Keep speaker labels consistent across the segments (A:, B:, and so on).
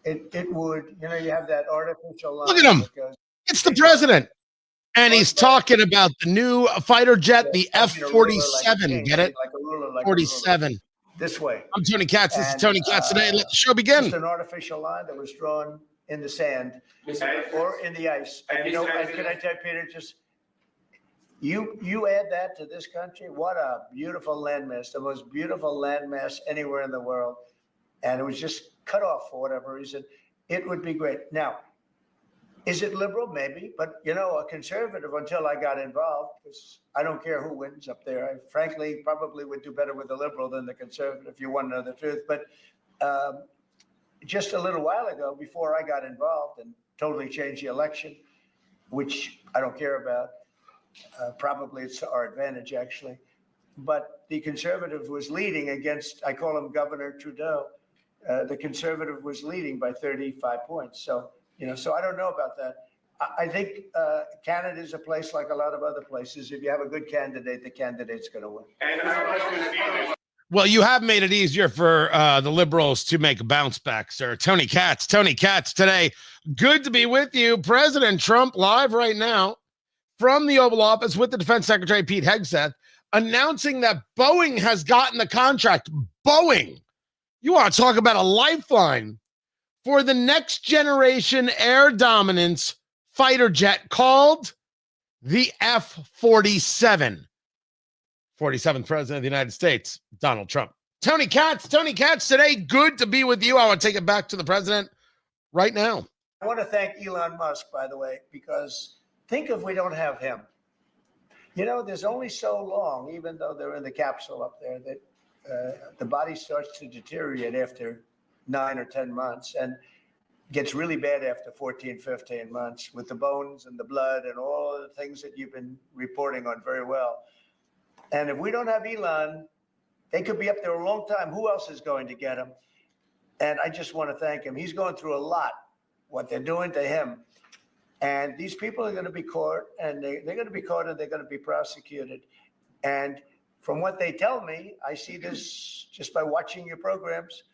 A: it would, you have that artificial line.
B: Look at him. It's the president. And he's talking about the new fighter jet, the F-47. Get it?
A: Like a ruler, like
B: 47.
A: This way.
B: I'm Tony Katz. This is Tony Katz today. Let the show begin.
A: Just an artificial line that was drawn in the sand or in the ice. And can I tell you, Peter, just you add that to this country, what a beautiful landmass, the most beautiful landmass anywhere in the world. And it was just cut off for whatever reason. It would be great. Now, is it liberal? Maybe. But, a conservative until I got involved, because I don't care who wins up there. I frankly probably would do better with the liberal than the conservative, if you want to know the truth. But just a little while ago, before I got involved and totally changed the election, which I don't care about, probably it's to our advantage, actually. But the conservative was leading against, I call him Governor Trudeau. The conservative was leading by 35 points. So, so I don't know about that. I think Canada is a place like a lot of other places. If you have a good candidate, the candidate's going to win.
B: Well, you have made it easier for the liberals to make a bounce back, sir. Tony Katz today. Good to be with you. President Trump live right now from the Oval Office with the Defense Secretary Pete Hegseth announcing that Boeing has gotten the contract. Boeing. You want to talk about a lifeline for the next generation air dominance fighter jet called the F-47. 47th president of the United States, Donald Trump. Tony Katz today. Good to be with you. I want to take it back to the president right now.
A: I want to thank Elon Musk, by the way, because think if we don't have him. There's only so long, even though they're in the capsule up there, that the body starts to deteriorate after 9 or 10 months and gets really bad after 14, 15 months with the bones and the blood and all the things that you've been reporting on very well. And if we don't have Elon, they could be up there a long time. Who else is going to get him? And I just want to thank him. He's going through a lot, what they're doing to him. And these people are going to be caught, and they're going to be caught, and they're going to be prosecuted. And from what they tell me, I see this just by watching your programs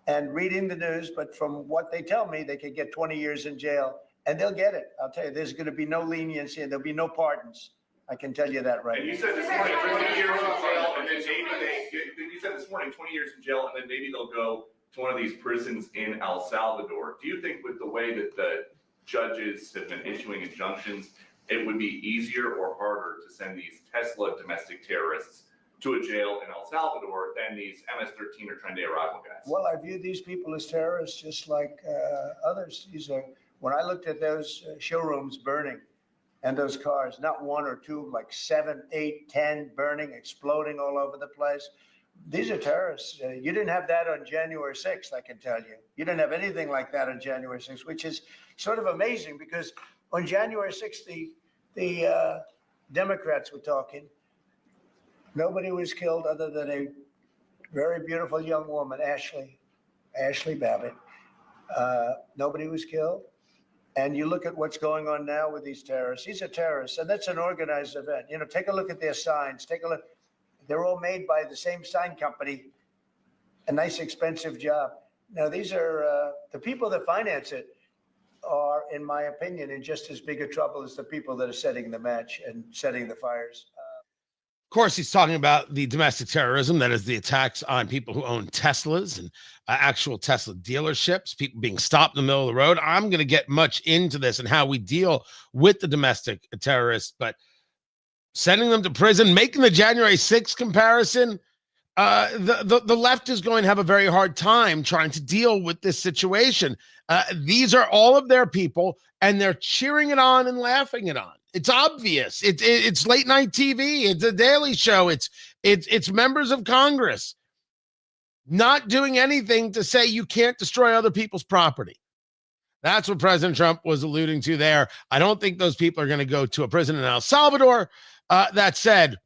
A: and reading the news, but from what they tell me, they could get 20 years in jail, and they'll get it. I'll tell you, there's going to be no leniency, and there'll be no pardons. I can tell you that right now.
C: And you said this morning 20 years in jail, and then maybe you said this morning 20 years in jail, and then maybe they'll go to one of these prisons in El Salvador. Do you think with the way that the judges have been issuing injunctions, it would be easier or harder to send these Tesla domestic terrorists to a jail in El Salvador than these MS-13 or Tren de Aragua guys?
A: Well, I view these people as terrorists just like others. When I looked at those showrooms burning and those cars, not one or two, like 7, 8, 10 burning, exploding all over the place. These are terrorists. You didn't have that on January 6th, I can tell you. You didn't have anything like that on January 6th, which is sort of amazing because on January 6th, the Democrats were talking. Nobody was killed other than a very beautiful young woman, Ashley Babbitt. Nobody was killed. And you look at what's going on now with these terrorists. These are terrorists, and that's an organized event. Take a look at their signs. Take a look. They're all made by the same sign company. A nice, expensive job. Now, these are the people that finance it are, in my opinion, in just as big a trouble as the people that are setting the match and setting the fires.
B: Of course, he's talking about the domestic terrorism, that is the attacks on people who own Teslas and actual Tesla dealerships, people being stopped in the middle of the road. I'm going to get much into this and how we deal with the domestic terrorists, but sending them to prison, making the January 6th comparison, the left is going to have a very hard time trying to deal with this situation. These are all of their people, and they're cheering it on and laughing it on. It's obvious. It's late night TV. It's a Daily Show. It's members of Congress not doing anything to say you can't destroy other people's property. That's what President Trump was alluding to there. I don't think those people are going to go to a prison in El Salvador. That said,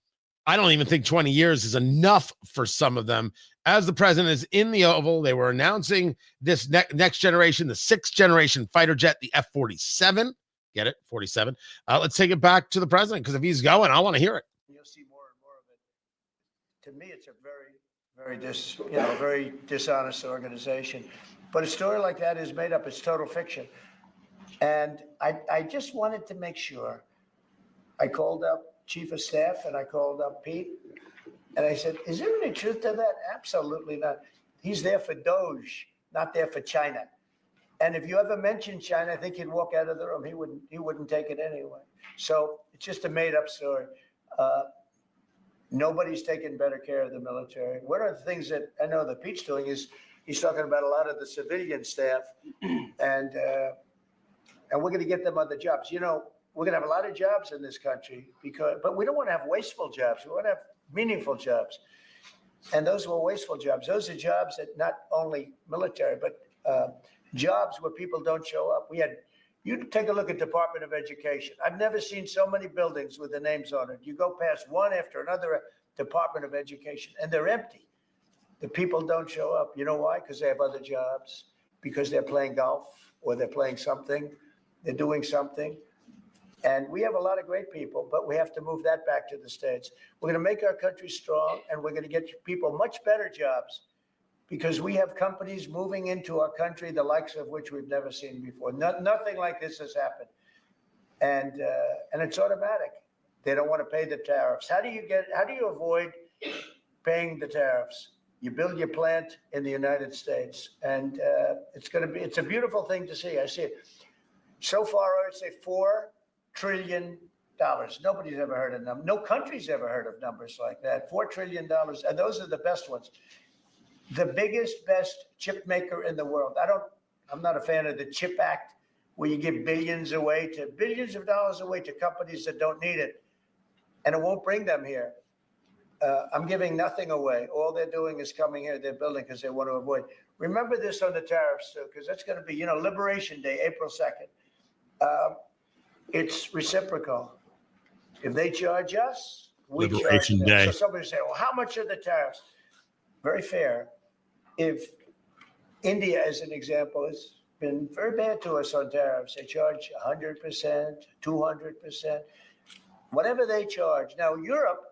B: I don't even think 20 years is enough for some of them. As the president is in the Oval, they were announcing this next generation, the 6th generation fighter jet, the F-47. Get it? 47. Let's take it back to the president, because if he's going, I want to hear it.
A: You'll see more and more of it. To me, it's a very, very dishonest organization. But a story like that is made up. It's total fiction. And I just wanted to make sure. I called up Chief of Staff and I called up Pete. And I said, is there any truth to that? Absolutely not. He's there for Doge, not there for China. And if you ever mention China, I think he'd walk out of the room. He wouldn't take it anyway. So it's just a made up story. Nobody's taking better care of the military. One of the things that I know that Pete's doing is he's talking about a lot of the civilian staff, and we're going to get them other jobs. You know, we're going to have a lot of jobs in this country but we don't want to have wasteful jobs. We want to have meaningful jobs. And those were wasteful jobs. Those are jobs that not only military, but jobs where people don't show up. You take a look at Department of Education. I've never seen so many buildings with the names on it. You go past one after another Department of Education, and they're empty. The people don't show up. You know why? Because they have other jobs, because they're playing golf or they're playing something. They're doing something. And we have a lot of great people, but we have to move that back to the States. We're going to make our country strong, and we're going to get people much better jobs, because we have companies moving into our country, the likes of which we've never seen before. Nothing like this has happened. And it's automatic. They don't want to pay the tariffs. How do you avoid paying the tariffs? You build your plant in the United States, and it's a beautiful thing to see. I see it. So far, I would say $4 trillion. Nobody's ever heard of them. No country's ever heard of numbers like that. $4 trillion, and those are the best ones. The biggest, best chip maker in the world. I'm not a fan of the CHIP Act, where you give billions of dollars away to companies that don't need it, and it won't bring them here. I'm giving nothing away. All they're doing is coming here. They're building because they want to avoid. Remember this on the tariffs, too, because that's going to be, Liberation Day, April 2nd. It's reciprocal. If they charge us, we charge them.
B: Day.
A: So somebody say, well, how much are the tariffs? Very fair. If India, as an example, has been very bad to us on tariffs, they charge 100%, 200%, whatever they charge. Now, Europe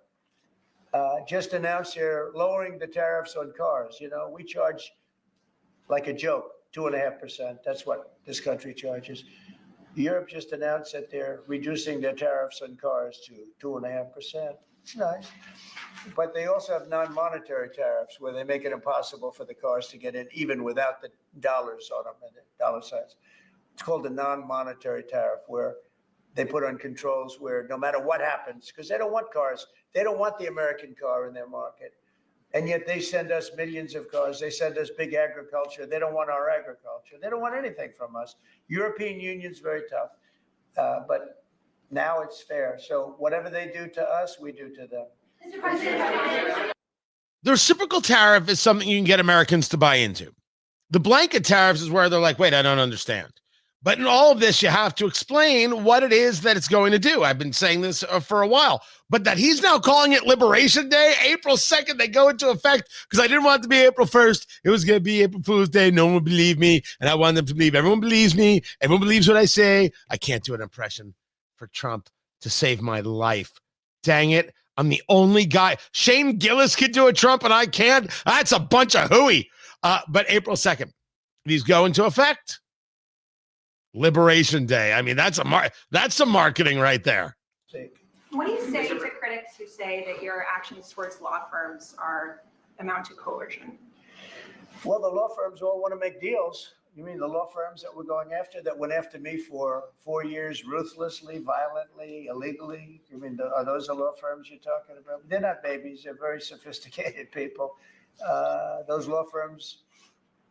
A: just announced they're lowering the tariffs on cars. We charge like a joke, 2.5%. That's what this country charges. Europe just announced that they're reducing their tariffs on cars to 2.5%. It's nice. But they also have non-monetary tariffs where they make it impossible for the cars to get in, even without the dollars on them and the dollar signs. It's called a non-monetary tariff, where they put on controls where no matter what happens, because they don't want cars, they don't want the American car in their market. And yet they send us millions of cars. They send us big agriculture. They don't want our agriculture. They don't want anything from us. European Union's very tough. But now it's fair. So whatever they do to us, we do to them.
B: The reciprocal tariff is something you can get Americans to buy into. The blanket tariffs is where they're like, wait, I don't understand. But in all of this, you have to explain what it is that it's going to do. I've been saying this for a while, but that he's now calling it Liberation Day, April 2nd, they go into effect, because I didn't want it to be April 1st. It was going to be April Fool's Day. No one would believe me, and I wanted them to believe. Everyone believes me. Everyone believes what I say. I can't do an impression for Trump to save my life. Dang it. I'm the only guy. Shane Gillis could do a Trump, and I can't. That's a bunch of hooey. But April 2nd, these go into effect. Liberation Day. I mean, that's some marketing right there.
D: What do you say to critics who say that your actions towards law firms amount to coercion?
A: Well, the law firms all want to make deals. You mean the law firms that we're going after, that went after me for 4 years, ruthlessly, violently, illegally? You mean, are those the law firms you're talking about? They're not babies. They're very sophisticated people. Those law firms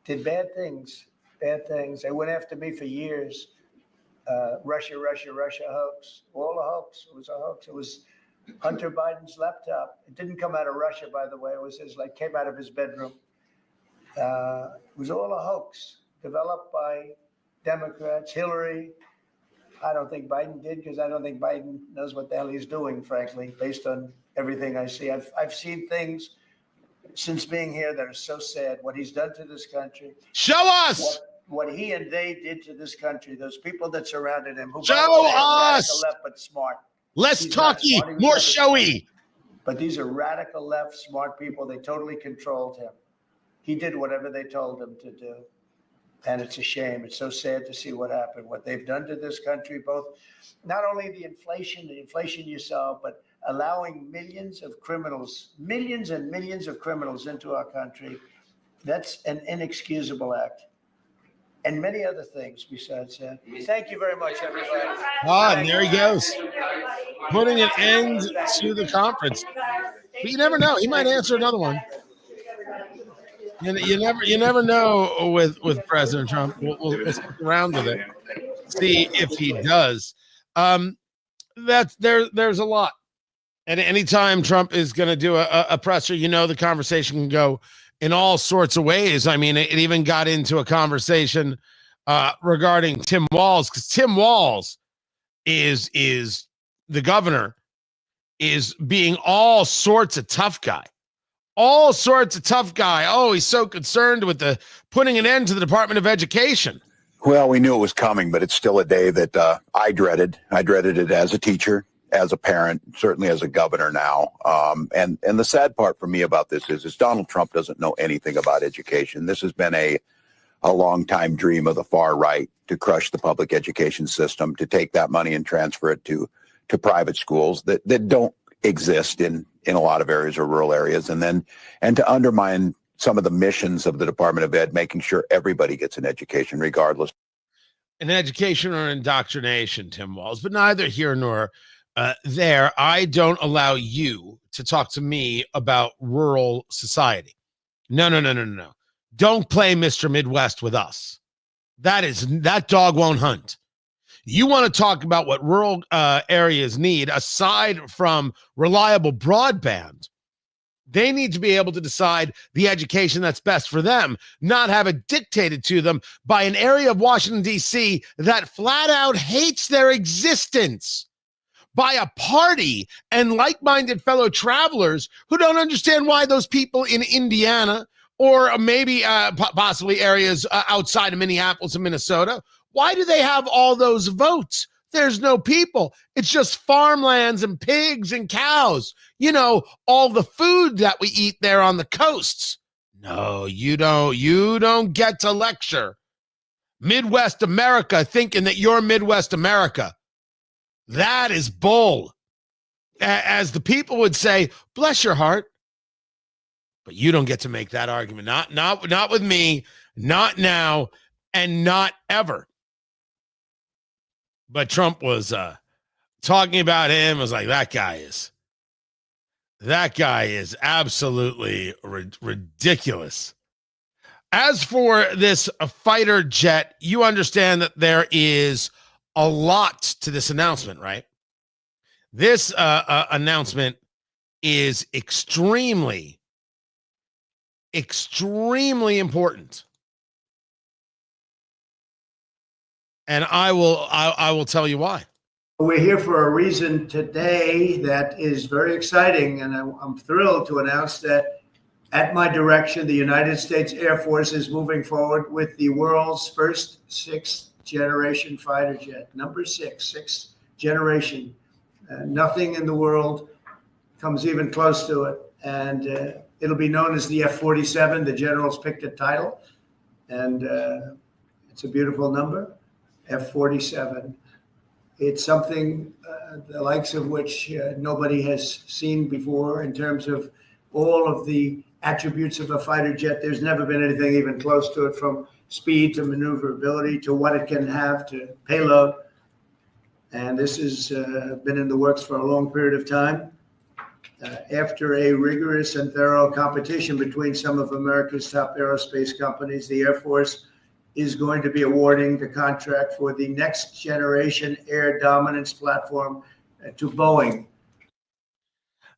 A: did bad things. They went after me for years. Russia hoax. All a hoax. It was a hoax. It was Hunter Biden's laptop. It didn't come out of Russia, by the way. It was came out of his bedroom. It was all a hoax, developed by Democrats. Hillary. I don't think Biden did, because I don't think Biden knows what the hell he's doing, frankly, based on everything I see. I've seen things since being here that are so sad. What he's done to this country.
B: Show us
A: what he and they did to this country. Those people that surrounded him. Who
B: show us.
A: Left, but smart.
B: Less talky, more showy.
A: But these are radical left, smart people. They totally controlled him. He did whatever they told him to do. And it's a shame. It's so sad to see what happened, what they've done to this country, both not only the inflation you saw, but allowing millions and millions of criminals into our country. That's an inexcusable act. And many other things besides that. Thank you very much, everybody.
B: And there he goes, putting an end to the conference. But you never know; he might answer another one. You never know with President Trump. We'll stick around with it, see if he does. There's a lot, and anytime Trump is going to do a presser, the conversation can go in all sorts of ways. I mean, it even got into a conversation regarding Tim Walz, because Tim Walz is the governor, is being all sorts of tough guy. All sorts of tough guy. Oh, he's so concerned with the putting an end to the Department of Education.
E: Well, we knew it was coming, but it's still a day that I dreaded. I dreaded it as a teacher, as a parent, certainly as a governor now. And the sad part for me about this is Donald Trump doesn't know anything about education. This has been a long time dream of the far right to crush the public education system, to take that money and transfer it to private schools that don't exist in a lot of areas or rural areas, and to undermine some of the missions of the Department of Ed, making sure everybody gets an education regardless.
B: An education or indoctrination, Tim Walz, but neither here nor there. I don't allow you to talk to me about rural society. No. Don't play Mr. Midwest with us. That dog won't hunt. You want to talk about what rural areas need, aside from reliable broadband. They need to be able to decide the education that's best for them, not have it dictated to them by an area of Washington, D.C. that flat out hates their existence, by a party and like-minded fellow travelers who don't understand why those people in Indiana or maybe possibly areas outside of Minneapolis and Minnesota, why do they have all those votes? There's no people. It's just farmlands and pigs and cows. All the food that we eat there on the coasts. No, you don't. You don't get to lecture Midwest America thinking that you're Midwest America. That is bull. As the people would say, bless your heart. But you don't get to make that argument. Not with me, not now, and not ever. But Trump was talking about him, was like, that guy is absolutely ridiculous. As for this fighter jet, you understand that there is a lot to this announcement, right? This announcement is extremely important. And I will tell you why.
A: We're here for a reason today that is very exciting, and I'm thrilled to announce that at my direction, the United States Air Force is moving forward with the world's first sixth-generation fighter jet. Number sixth generation. Nothing in the world comes even close to it. And it'll be known as the F-47. The generals picked a title, and it's a beautiful number, F-47. It's something the likes of which nobody has seen before in terms of all of the attributes of a fighter jet. There's never been anything even close to it, from speed to maneuverability to what it can have to payload. And this has been in the works for a long period of time. After a rigorous and thorough competition between some of America's top aerospace companies, the Air Force is going to be awarding the contract for the next generation air dominance platform to Boeing.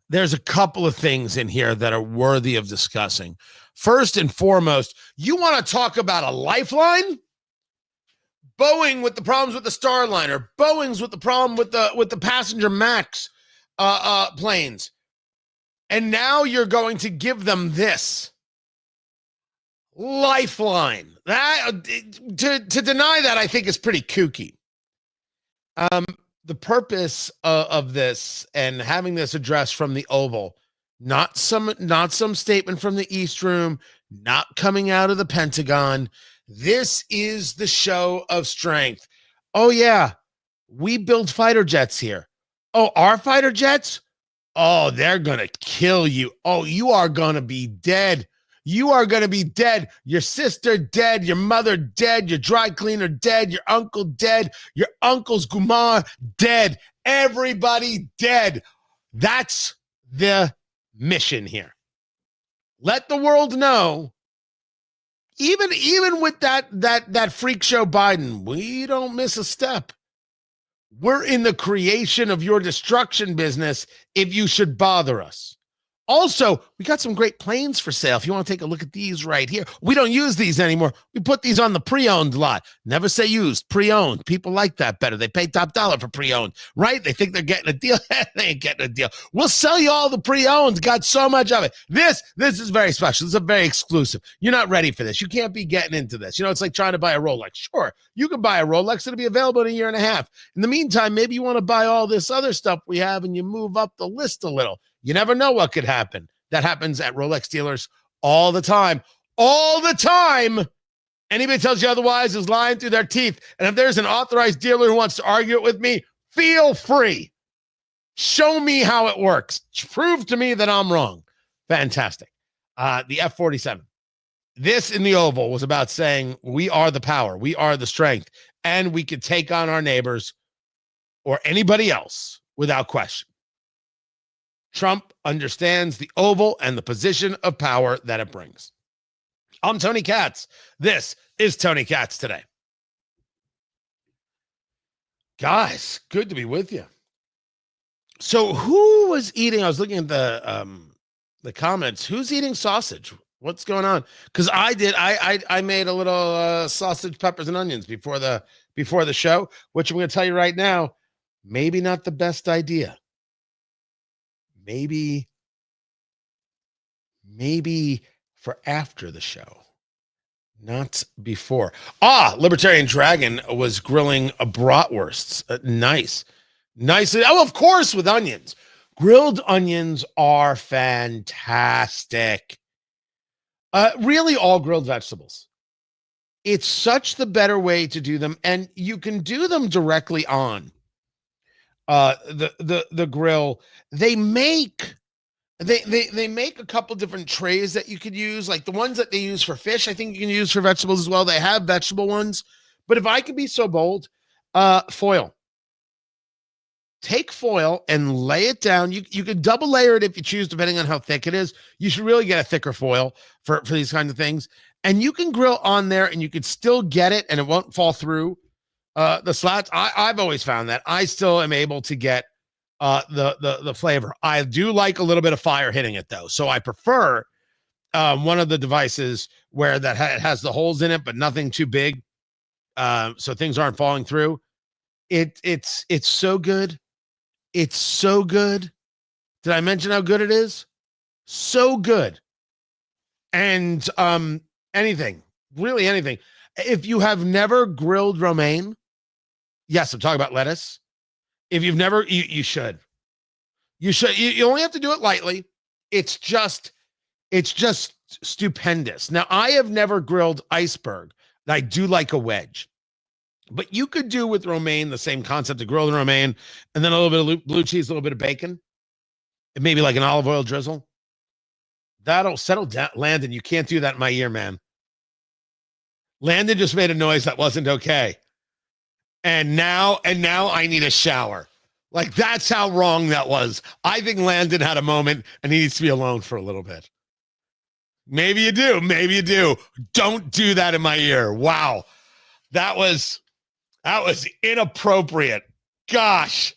B: There's a couple of things in here that are worthy of discussing. First and foremost, you want to talk about a lifeline? Boeing with the problems with the Starliner, Boeing's with the problem with the passenger MAX planes. And now you're going to give them this lifeline. That to deny that, I think, is pretty kooky. The purpose of this and having this address from the Oval, not some statement from the East Room, not coming out of the Pentagon. This is the show of strength. Oh, yeah, we build fighter jets here. Oh, our fighter jets? Oh, they're going to kill you. Oh, you are going to be dead. You are going to be dead. Your sister dead. Your mother dead. Your dry cleaner dead. Your uncle dead. Your uncle's gumar dead. Everybody dead. That's the mission here. Let the world know. Even with that freak show Biden, we don't miss a step. We're in the creation of your destruction business if you should bother us. Also, we got some great planes for sale. If you want to take a look at these right here, we don't use these anymore. We put these on the pre-owned lot. Never say used, pre-owned. People like that better. They pay top dollar for pre-owned, right? They think they're getting a deal. They ain't getting a deal. We'll sell you all the pre-owned. Got so much of it. This is very special. This is a very exclusive. You're not ready for this. You can't be getting into this. You know, it's like trying to buy a Rolex. Sure, you can buy a Rolex. It'll be available in a year and a half. In the meantime, maybe you want to buy all this other stuff we have and you move up the list a little. You never know what could happen. That happens at Rolex dealers all the time. All the time. Anybody tells you otherwise is lying through their teeth. And if there's an authorized dealer who wants to argue it with me, feel free. Show me how it works. Prove to me that I'm wrong. Fantastic. The F-47. This in the Oval was about saying we are the power. We are the strength. And we could take on our neighbors or anybody else without question. Trump understands the Oval and the position of power that it brings. I'm Tony Katz. This is Tony Katz Today. Guys, good to be with you. So who was eating? I was looking at the comments. Who's eating sausage? What's going on? Because I did. I made a little sausage, peppers, and onions before the show, which I'm going to tell you right now, maybe not the best idea. Maybe for after the show, not before. Libertarian Dragon was grilling a bratwursts. Nice. Oh, of course, with onions. Grilled onions are fantastic. Really, all grilled vegetables. It's such the better way to do them, and you can do them directly on the grill. They make a couple different trays that you could use, like the ones that they use for fish. I think you can use for vegetables as well. They have vegetable ones, but if I could be so bold, foil. Take foil and lay it down. You could double layer it if you choose, depending on how thick it is. You should really get a thicker foil for these kinds of things. And you can grill on there and you could still get it and it won't fall through the slats. I've always found that I still am able to get the flavor. I do like a little bit of fire hitting it though. So I prefer one of the devices where it has the holes in it, but nothing too big. So things aren't falling through. It's so good. It's so good. Did I mention how good it is? So good. And anything, really anything. If you have never grilled romaine, yes, I'm talking about lettuce. If you've never, you should. You should. You only have to do it lightly. It's just stupendous. Now, I have never grilled iceberg. I do like a wedge. But you could do with romaine the same concept of grilled romaine and then a little bit of blue cheese, a little bit of bacon, and maybe like an olive oil drizzle. That'll settle down. Landon, you can't do that in my ear, man. Landon just made a noise that wasn't okay. And now I need a shower. Like, that's how wrong that was. I think Landon had a moment and he needs to be alone for a little bit. Maybe you do. Maybe you do. Don't do that in my ear. Wow. That was inappropriate. Gosh.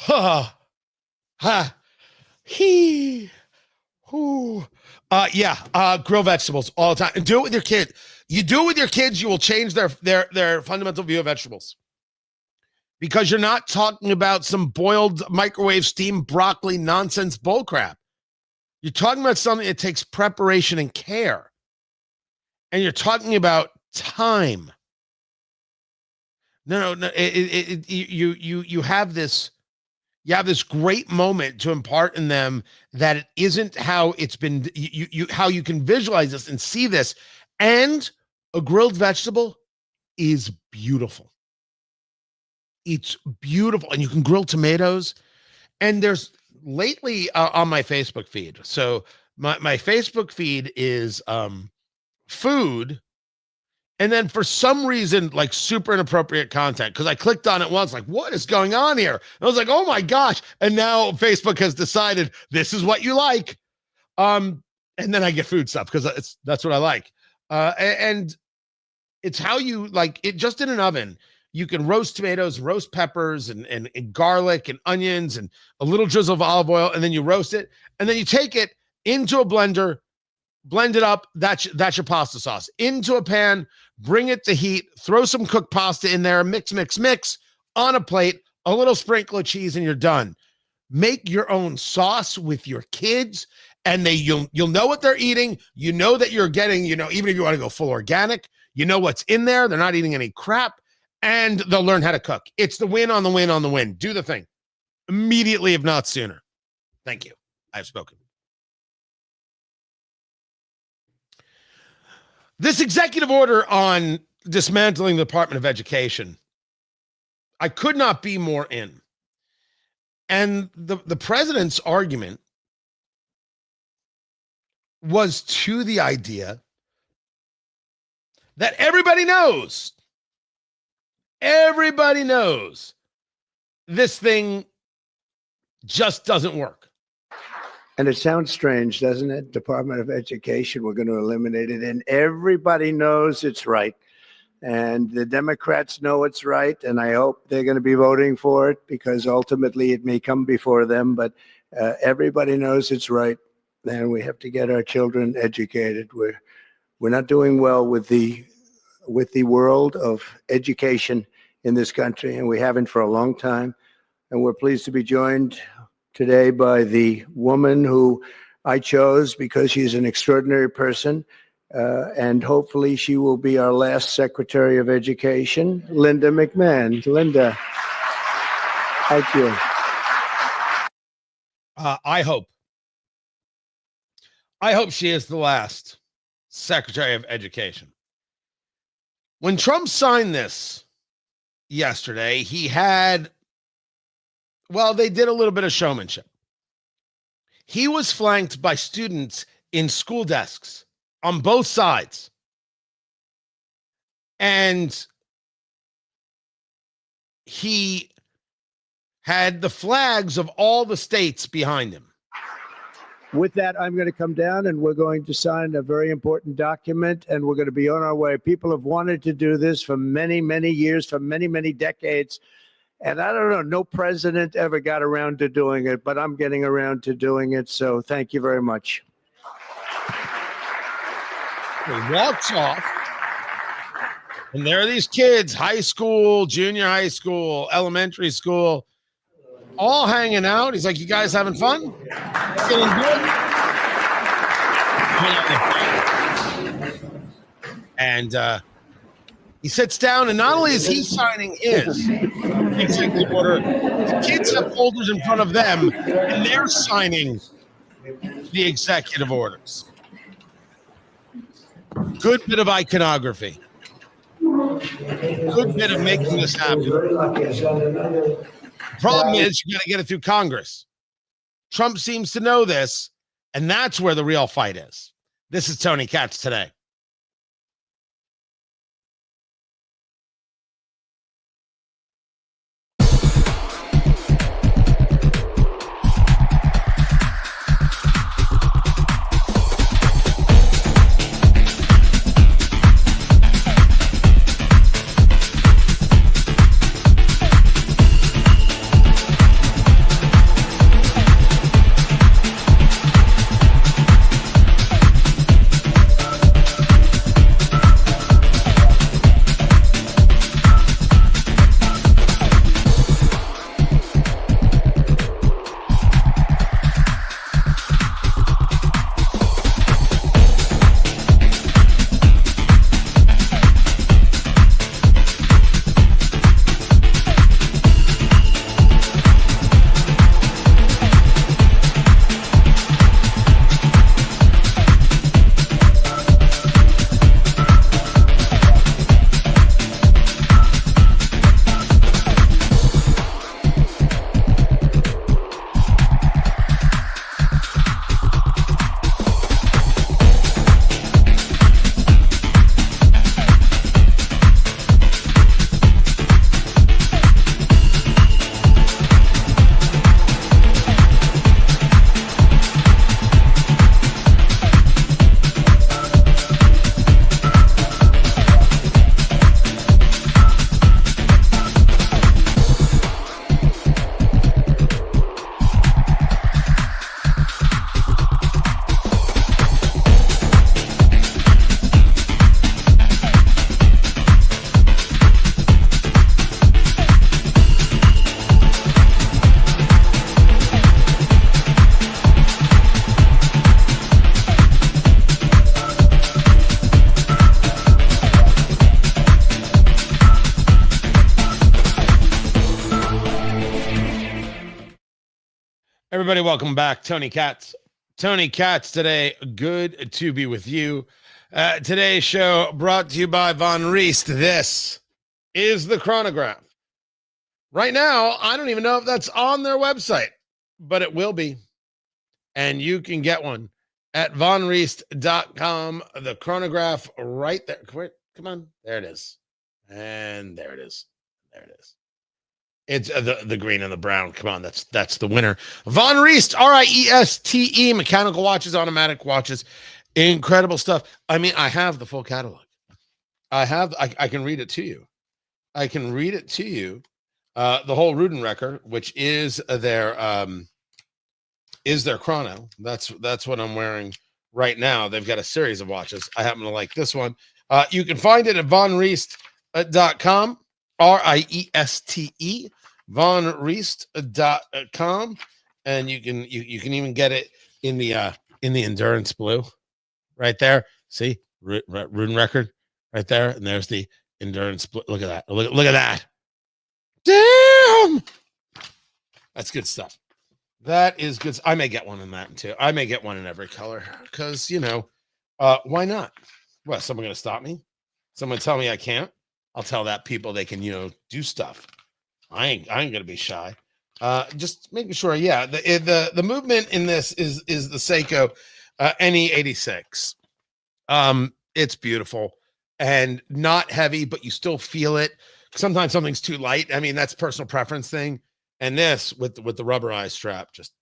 B: Grill vegetables all the time. And do it with your kids. You do it with your kids, you will change their fundamental view of vegetables. Because you're not talking about some boiled microwave steamed broccoli nonsense bullcrap. You're talking about something that takes preparation and care. And you're talking about time. No. You have this great moment to impart in them that it isn't how it's been. How you can visualize this and see this, and A grilled vegetable is beautiful. It's beautiful. And you can grill tomatoes. And there's lately on my Facebook feed. So my Facebook feed is food. And then for some reason, like super inappropriate content, because I clicked on it once, like, what is going on here? And I was like, oh my gosh. And now Facebook has decided this is what you like. And then I get food stuff because that's what I like. And it's how you like it just in an oven. You can roast tomatoes, roast peppers, and garlic and onions and a little drizzle of olive oil, and then you roast it. And then you take it into a blender, blend it up. That's your pasta sauce. Into a pan, bring it to heat, throw some cooked pasta in there, mix on a plate, a little sprinkle of cheese, and you're done. Make your own sauce with your kids, and you'll know what they're eating. You know that you're getting, even if you want to go full organic, you know what's in there. They're not eating any crap, and they'll learn how to cook. It's the win on the win on the win. Do the thing immediately, if not sooner. Thank you. I've spoken. This executive order on dismantling the Department of Education, I could not be more in. And the president's argument was to the idea that everybody knows this thing just doesn't work.
A: And it sounds strange, doesn't it? Department of Education, we're going to eliminate it. And everybody knows it's right. And the Democrats know it's right. And I hope they're going to be voting for it because ultimately it may come before them. But everybody knows it's right. And we have to get our children educated. We're not doing well with the world of education in this country. And we haven't for a long time. And we're pleased to be joined today by the woman who I chose because she's an extraordinary person, and hopefully she will be our last Secretary of Education, Linda McMahon. Linda, thank you.
B: I hope she is the last Secretary of Education. When Trump signed this yesterday, they did a little bit of showmanship. He was flanked by students in school desks on both sides. And he had the flags of all the states behind him.
A: With that, I'm going to come down and we're going to sign a very important document and we're going to be on our way. People have wanted to do this for many, many years, for many, many decades. And I don't know, no president ever got around to doing it, but I'm getting around to doing it. So thank you very much.
B: He walks off, and there are these kids, high school, junior high school, elementary school, all hanging out. He's like, you guys having fun? Feeling good? And he sits down, and not only is he signing his executive order, the kids have folders in front of them, and they're signing the executive orders. Good bit of iconography. Good bit of making this happen. Problem is, you got to get it through Congress. Trump seems to know this, and that's where the real fight is. This is Tony Katz Today. Everybody, welcome back. Tony Katz. Tony Katz today. Good to be with you. Today's show brought to you by Von Riest. This is the chronograph. Right now, I don't even know if that's on their website, but it will be. And you can get one at vonriest.com. The chronograph right there. Come on. There it is. And there it is. There it is. It's the green and the brown. Come on, that's the winner. Von Riest, Rieste, mechanical watches, automatic watches, incredible stuff. I mean, I have the full catalog. I can read it to you. I can read it to you. The whole Ruden record, which is their chrono. That's what I'm wearing right now. They've got a series of watches. I happen to like this one. You can find it at vonrieste.com. Rieste, vonriest.com, and you can even get it in the endurance blue right there. See, Ruden record right there, and there's the endurance blue. Look at that. Look at that. Damn, that's good stuff. That is good. I may get one in that too. I may get one in every color because why not? What? Someone gonna stop me? Someone tell me I can't? I'll tell that people they can, do stuff. I ain't gonna be shy. Just making sure. Yeah, the movement in this is the Seiko NE86. It's beautiful and not heavy, but you still feel it. Sometimes something's too light. I mean, that's personal preference thing. And this with the rubberized strap, just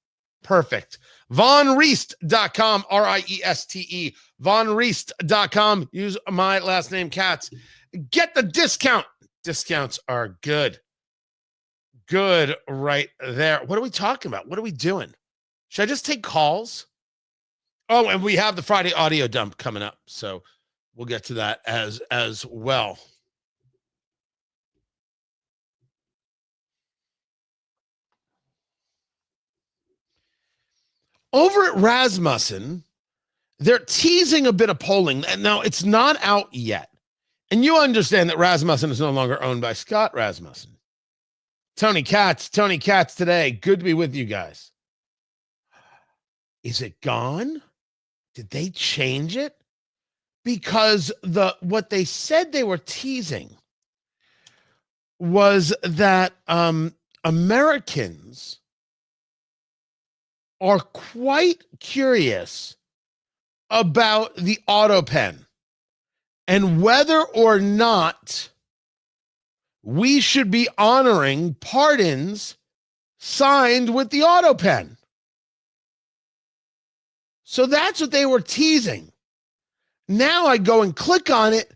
B: perfect. vonriest.com, Rieste, vonriest.com. Use my last name, Katz. Get the discount. Discounts are good. Good right there. What are we talking about? What are we doing? Should I just take calls? Oh, and we have the Friday audio dump coming up. So we'll get to that as well. Over at Rasmussen, they're teasing a bit of polling. And now it's not out yet. And you understand that Rasmussen is no longer owned by Scott Rasmussen. Tony Katz today. Good to be with you guys. Is it gone? Did they change it? Because what they said they were teasing was that Americans are quite curious about the auto pen and whether or not we should be honoring pardons signed with the auto pen. So that's what they were teasing. Now I go and click on it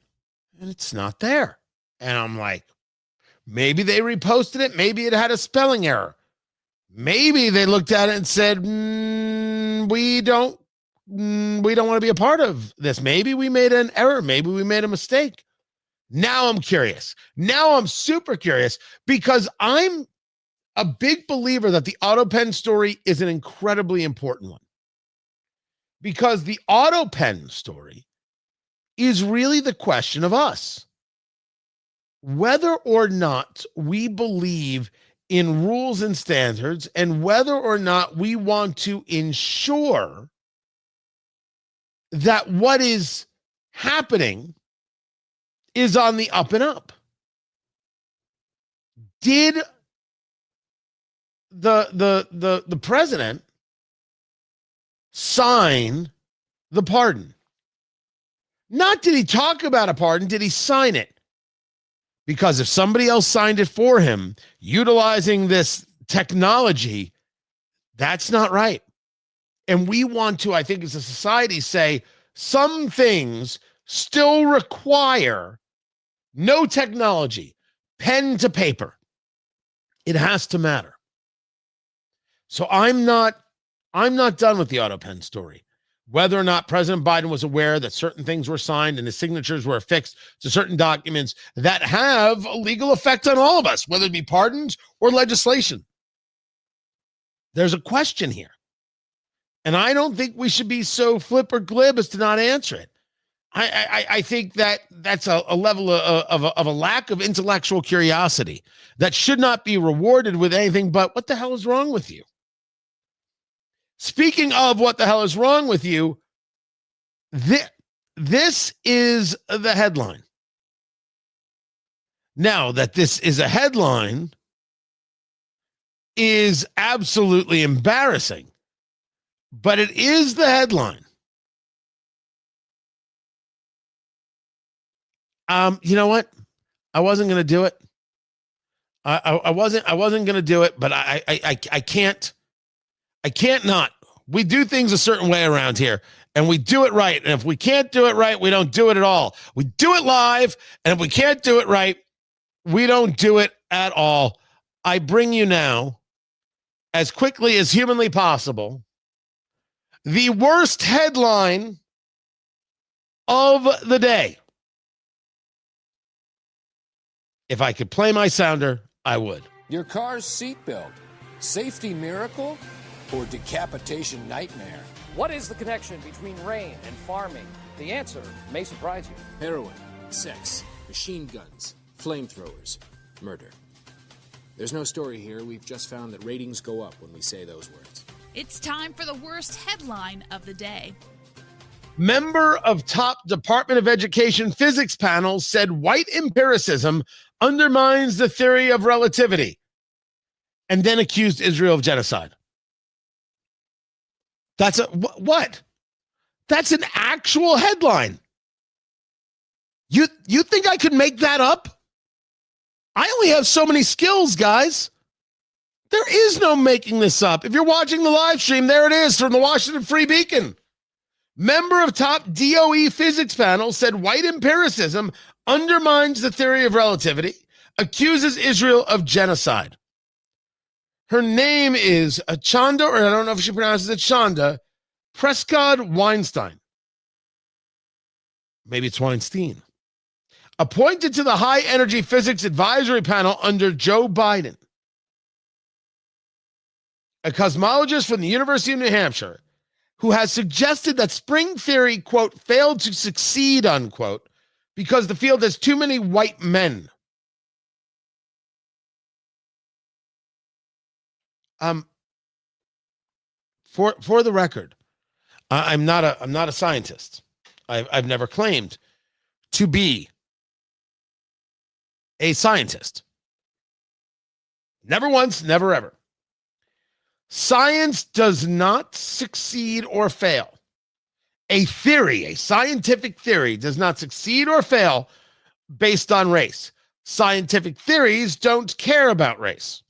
B: and it's not there. And I'm like, maybe they reposted it. Maybe it had a spelling error. Maybe they looked at it and said, we don't want to be a part of this. Maybe we made an error. Maybe we made a mistake. Now I'm curious. Now I'm super curious because I'm a big believer that the auto pen story is an incredibly important one. Because the auto pen story is really the question of us. Whether or not we believe in rules and standards and whether or not we want to ensure that what is happening is on the up and up. Did the president sign the pardon? Not did he talk about a pardon, did he sign it? Because if somebody else signed it for him, utilizing this technology, that's not right. And we want to, I think as a society, say some things still require no technology, pen to paper. It has to matter. So I'm not done with the auto pen story. Whether or not President Biden was aware that certain things were signed and his signatures were affixed to certain documents that have a legal effect on all of us, whether it be pardons or legislation. There's a question here. And I don't think we should be so flip or glib as to not answer it. I think that's a level of a lack of intellectual curiosity that should not be rewarded with anything but what the hell is wrong with you? Speaking of what the hell is wrong with you, this is the headline. Now, that this is a headline is absolutely embarrassing, but it is the headline. You know what? I wasn't going to do it. I wasn't going to do it, but I can't not. We do things a certain way around here, and we do it right. And if we can't do it right, we don't do it at all. We do it live, and if we can't do it right, we don't do it at all. I bring you now, as quickly as humanly possible, the worst headline of the day. If I could play my sounder, I would.
F: Your car's seatbelt, safety miracle or decapitation nightmare?
G: What is the connection between rain and farming? The answer may surprise you.
F: Heroin, sex, machine guns, flamethrowers, murder. There's no story here. We've just found that ratings go up when we say those words.
H: It's time for the worst headline of the day.
B: Member of top Department of Education physics panel said white empiricism undermines the theory of relativity, and then accused Israel of genocide. That's a what? That's an actual headline. You think I could make that up? I only have so many skills, guys. There is no making this up. If you're watching the live stream, there it is from the Washington Free Beacon. Member of top DOE physics panel said white empiricism undermines the theory of relativity, accuses Israel of genocide. Her name is Chanda, or I don't know if she pronounces it Chanda, Prescott Weinstein. Maybe it's Weinstein. Appointed to the High Energy Physics Advisory Panel under Joe Biden. A cosmologist from the University of New Hampshire who has suggested that string theory, quote, failed to succeed, unquote, because the field has too many white men. For the record, I'm not a scientist. I've never claimed to be a scientist. Never once, never ever. Science does not succeed or fail. A theory, a scientific theory, does not succeed or fail based on race. Scientific theories don't care about race.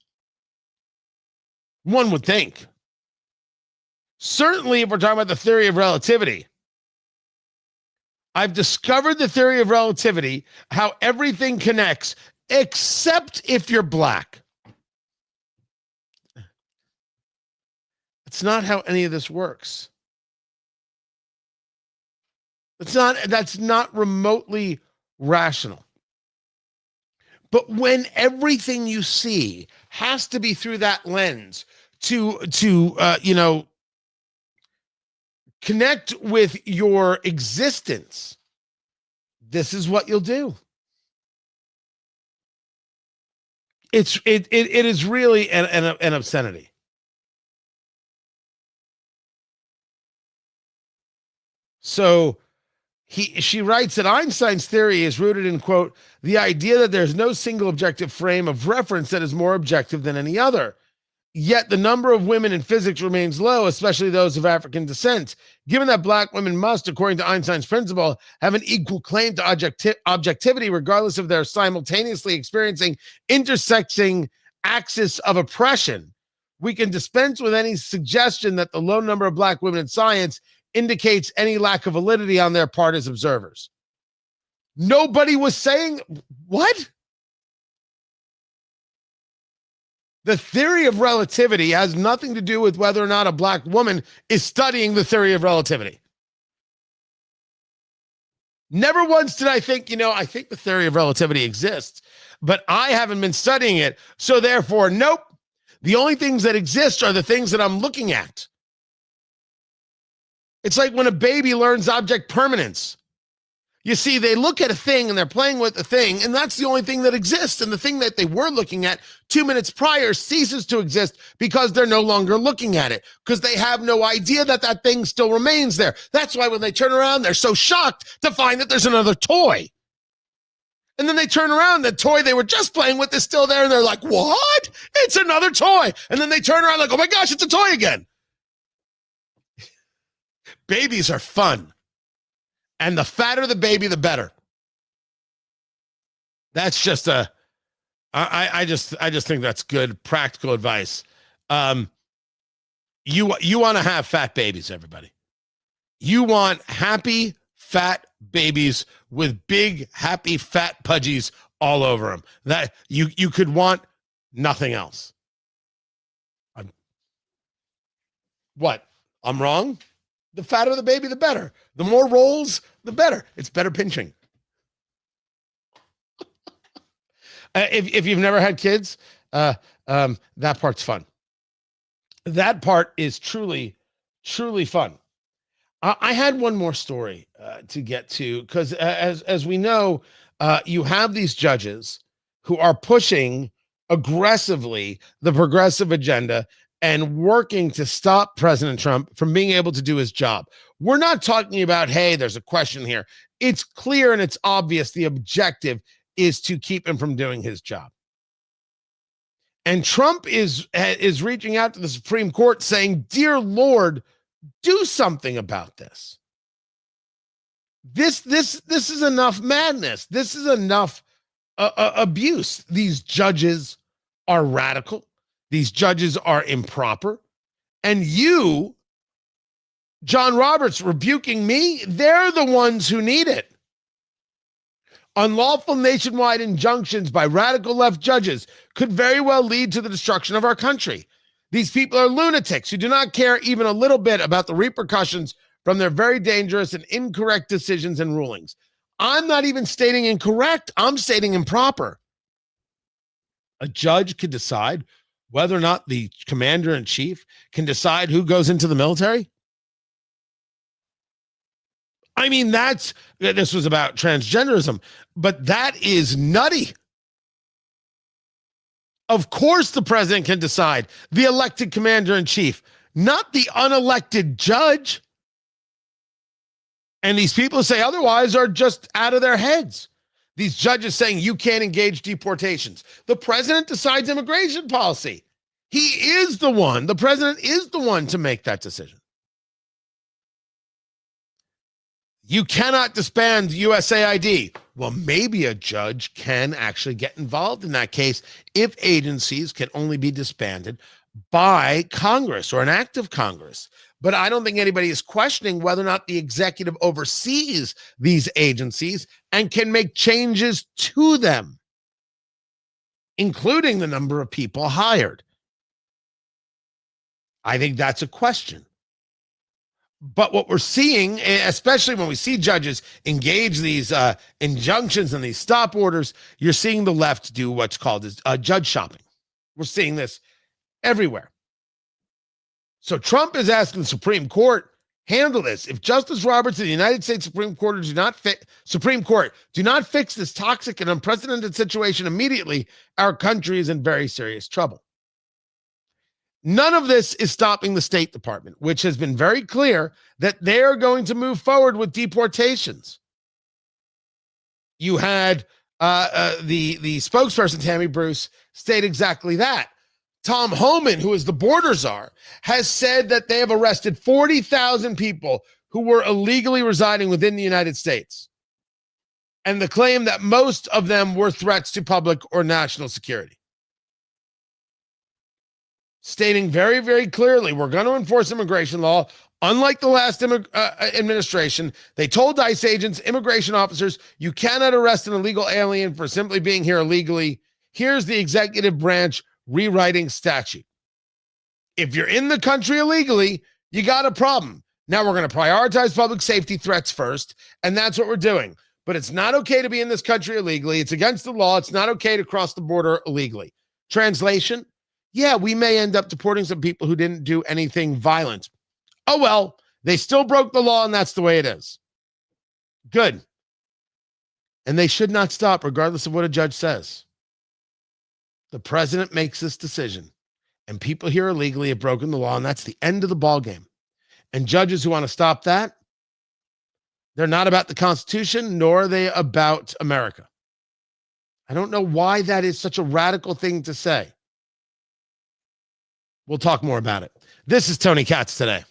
B: One would think. Certainly, if we're talking about the theory of relativity, I've discovered the theory of relativity, how everything connects, except if you're black. It's not how any of this works. That's not remotely rational. But when everything you see has to be through that lens to connect with your existence, this is what you'll do. It is really an obscenity. So she writes that Einstein's theory is rooted in, quote, the idea that there's no single objective frame of reference that is more objective than any other. Yet the number of women in physics remains low, especially those of African descent, given that black women must, according to Einstein's principle, have an equal claim to objectivity, regardless of their simultaneously experiencing intersecting axis of oppression. We can dispense with any suggestion that the low number of black women in science indicates any lack of validity on their part as observers. Nobody was saying, what? The theory of relativity has nothing to do with whether or not a black woman is studying the theory of relativity. Never once did I think, I think the theory of relativity exists, but I haven't been studying it. So therefore, nope. The only things that exist are the things that I'm looking at. It's like when a baby learns object permanence. You see, they look at a thing and they're playing with the thing, and that's the only thing that exists. And the thing that they were looking at 2 minutes prior ceases to exist because they're no longer looking at it, because they have no idea that that thing still remains there. That's why when they turn around, they're so shocked to find that there's another toy. And then they turn around, the toy they were just playing with is still there, and they're like, what? It's another toy. And then they turn around like, oh my gosh, it's a toy again. Babies are fun. And the fatter the baby, the better. That's just I just think that's good practical advice. You want to have fat babies, everybody. You want happy, fat babies with big, happy, fat pudgies all over them. That you could want nothing else. What? I'm wrong? The fatter the baby, the better. The more rolls, the better. It's better pinching. If you've never had kids, that part's fun. That part is truly, truly fun. I had one more story to get to, because as we know, you have these judges who are pushing aggressively the progressive agenda and working to stop President Trump from being able to do his job. We're not talking about, hey, there's a question here. It's clear and it's obvious the objective is to keep him from doing his job. And Trump is reaching out to the Supreme Court saying, dear Lord, do something about this. This is enough madness. This is enough abuse. These judges are radical. These judges are improper. And you, John Roberts, rebuking me, they're the ones who need it. Unlawful nationwide injunctions by radical left judges could very well lead to the destruction of our country. These people are lunatics who do not care even a little bit about the repercussions from their very dangerous and incorrect decisions and rulings. I'm not even stating incorrect. I'm stating improper. A judge could decide whether or not the commander-in-chief can decide who goes into the military. I mean, this was about transgenderism, but that is nutty. Of course the president can decide, the elected commander-in-chief, not the unelected judge. And these people who say otherwise are just out of their heads. These judges saying you can't engage deportations. The president decides immigration policy. The president is the one to make that decision. You cannot disband USAID. Well, maybe a judge can actually get involved in that case if agencies can only be disbanded by Congress or an act of Congress. But I don't think anybody is questioning whether or not the executive oversees these agencies and can make changes to them, including the number of people hired. I think that's a question. But what we're seeing, especially when we see judges engage these injunctions and these stop orders, you're seeing the left do what's called judge shopping. We're seeing this everywhere. So Trump is asking the Supreme Court, handle this. If Justice Roberts of the United States Supreme Court do not fix this toxic and unprecedented situation immediately, our country is in very serious trouble. None of this is stopping the State Department, which has been very clear that they're going to move forward with deportations. You had the spokesperson, Tammy Bruce, state exactly that. Tom Homan, who is the border czar, has said that they have arrested 40,000 people who were illegally residing within the United States. And the claim that most of them were threats to public or national security. Stating very, very clearly, we're going to enforce immigration law. Unlike the last administration, they told ICE agents, immigration officers, you cannot arrest an illegal alien for simply being here illegally. Here's the executive branch rewriting statute. If you're in the country illegally, you got a problem. Now we're going to prioritize public safety threats first, and that's what we're doing. But it's not okay to be in this country illegally. It's against the law. It's not okay to cross the border illegally. Translation? Yeah, we may end up deporting some people who didn't do anything violent. Oh, well, they still broke the law, and that's the way it is. Good. And they should not stop, regardless of what a judge says. The president makes this decision, and people here illegally have broken the law, and that's the end of the ball game. And judges who want to stop that, they're not about the Constitution, nor are they about America. I don't know why that is such a radical thing to say. We'll talk more about it. This is Tony Katz today.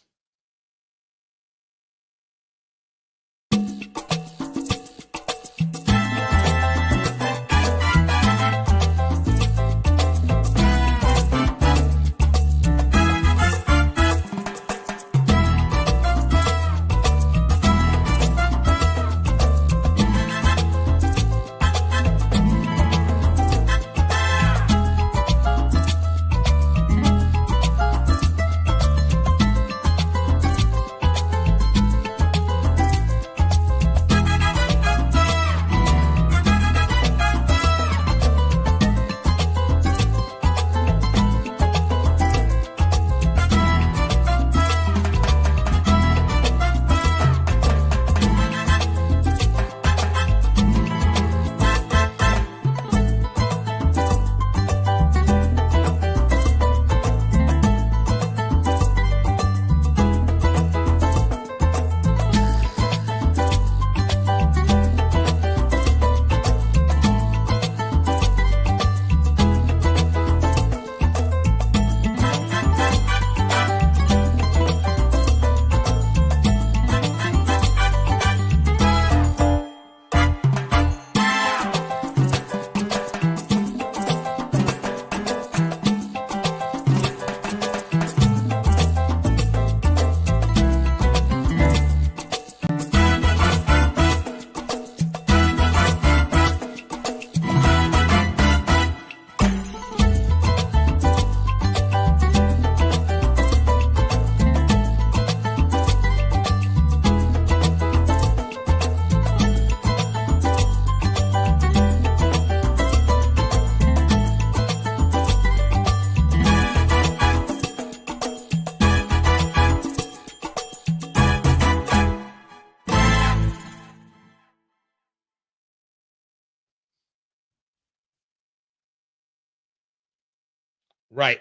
B: Right.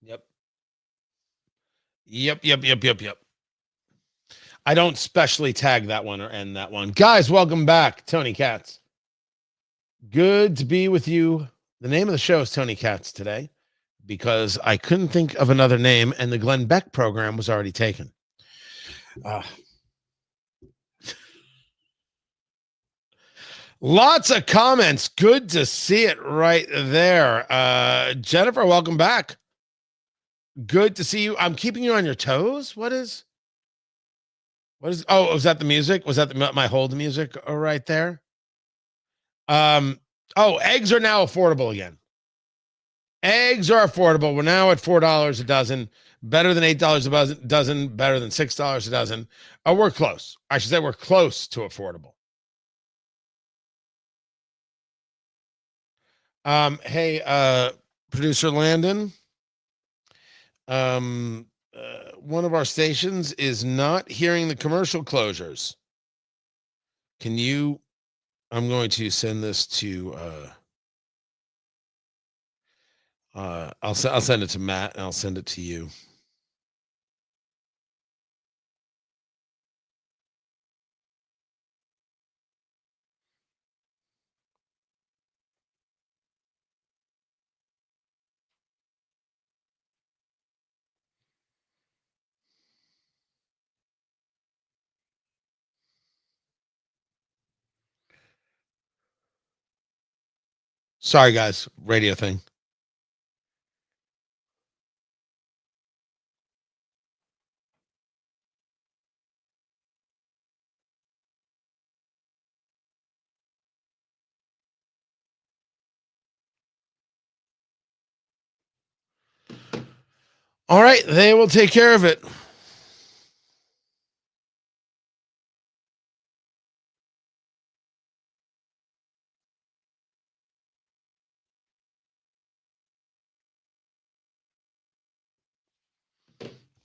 B: Yep. Yep. I don't specially tag that one or end that one. Guys, welcome back. Tony Katz. Good to be with you. The name of the show is Tony Katz today because I couldn't think of another name and the Glenn Beck program was already taken. Lots of comments. Good to see it right there. Jennifer, welcome back. Good to see you. I'm keeping you on your toes. What is, oh, was that the music? Was that my hold music right there? Oh, eggs are now affordable again. Eggs are affordable. We're now at $4 a dozen, better than $8 a dozen, better than $6 a dozen. Oh, we're close. I should say we're close to affordable. Hey, producer Landon. One of our stations is not hearing the commercial closures. Can you, I'm going to send this to, I'll send it to Matt and I'll send it to you. Sorry, guys, radio thing. All right, they will take care of it.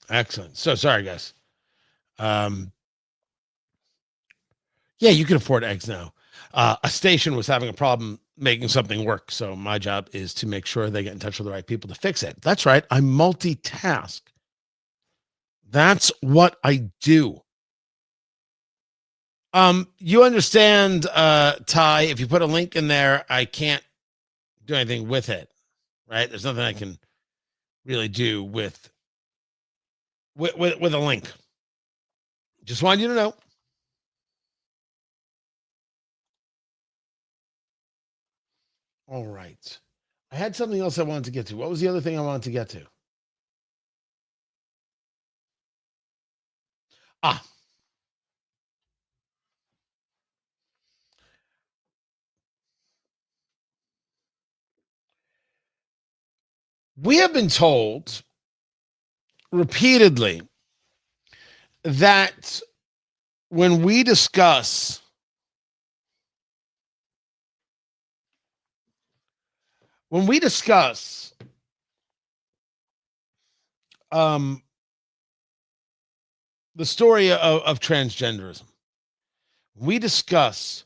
B: Excellent. So sorry, guys. Yeah, you can afford eggs now. A station was having a problem making something work. So my job is to make sure they get in touch with the right people to fix it. That's right. I multitask. That's what I do. You understand, Ty, if you put a link in there, I can't do anything with it, right? There's nothing I can really do with a link. Just wanted you to know. All right. I had something else I wanted to get to. What was the other thing I wanted to get to? We have been told repeatedly that when we discuss the story of transgenderism, we discuss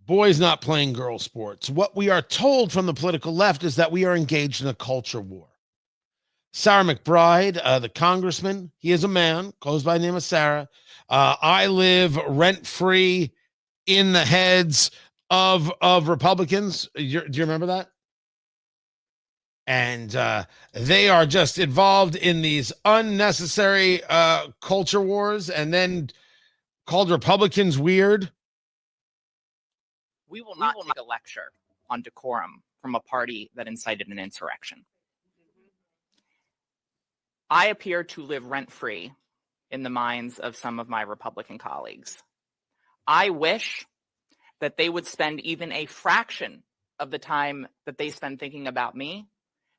B: boys not playing girl sports. What we are told from the political left is that we are engaged in a culture war. Sarah McBride, the congressman, he is a man, goes by the name of Sarah. I live rent-free in the heads of Republicans. Do you remember that? And they are just involved in these unnecessary culture wars, and then called Republicans weird.
I: We will not take a lecture on decorum from a party that incited an insurrection. I appear to live rent-free in the minds of some of my Republican colleagues. I wish that they would spend even a fraction of the time that they spend thinking about me,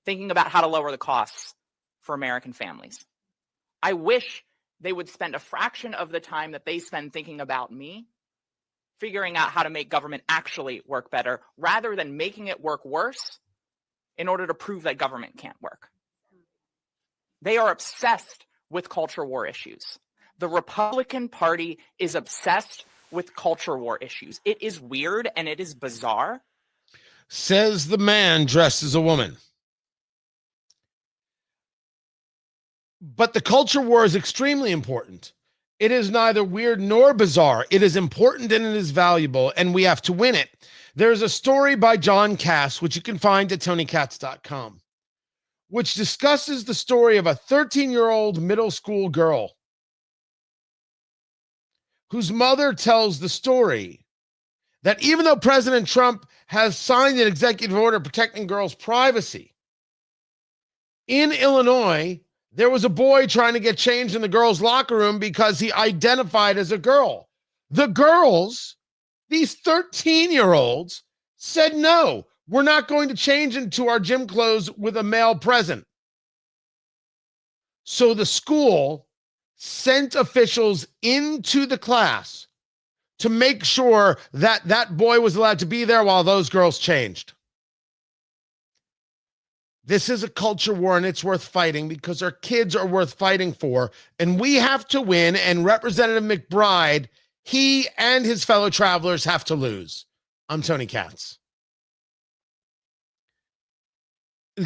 I: thinking about how to lower the costs for American families. I wish they would spend a fraction of the time that they spend thinking about me, figuring out how to make government actually work better, rather than making it work worse in order to prove that government can't work. They are obsessed with culture war issues. The Republican Party is obsessed with culture war issues. It is weird and it is bizarre.
B: Says the man dressed as a woman. But the culture war is extremely important. It is neither weird nor bizarre. It is important and it is valuable, and we have to win it. There's a story by John Cass, which you can find at TonyCatz.com, which discusses the story of a 13-year-old middle school girl whose mother tells the story that even though President Trump has signed an executive order protecting girls' privacy, in Illinois, there was a boy trying to get changed in the girls' locker room because he identified as a girl. The girls, these 13-year-olds, said, no, we're not going to change into our gym clothes with a male present. So the school sent officials into the class to make sure that that boy was allowed to be there while those girls changed. This is a culture war, and it's worth fighting because our kids are worth fighting for, and we have to win, and Representative McBride, he and his fellow travelers have to lose. I'm Tony Katz.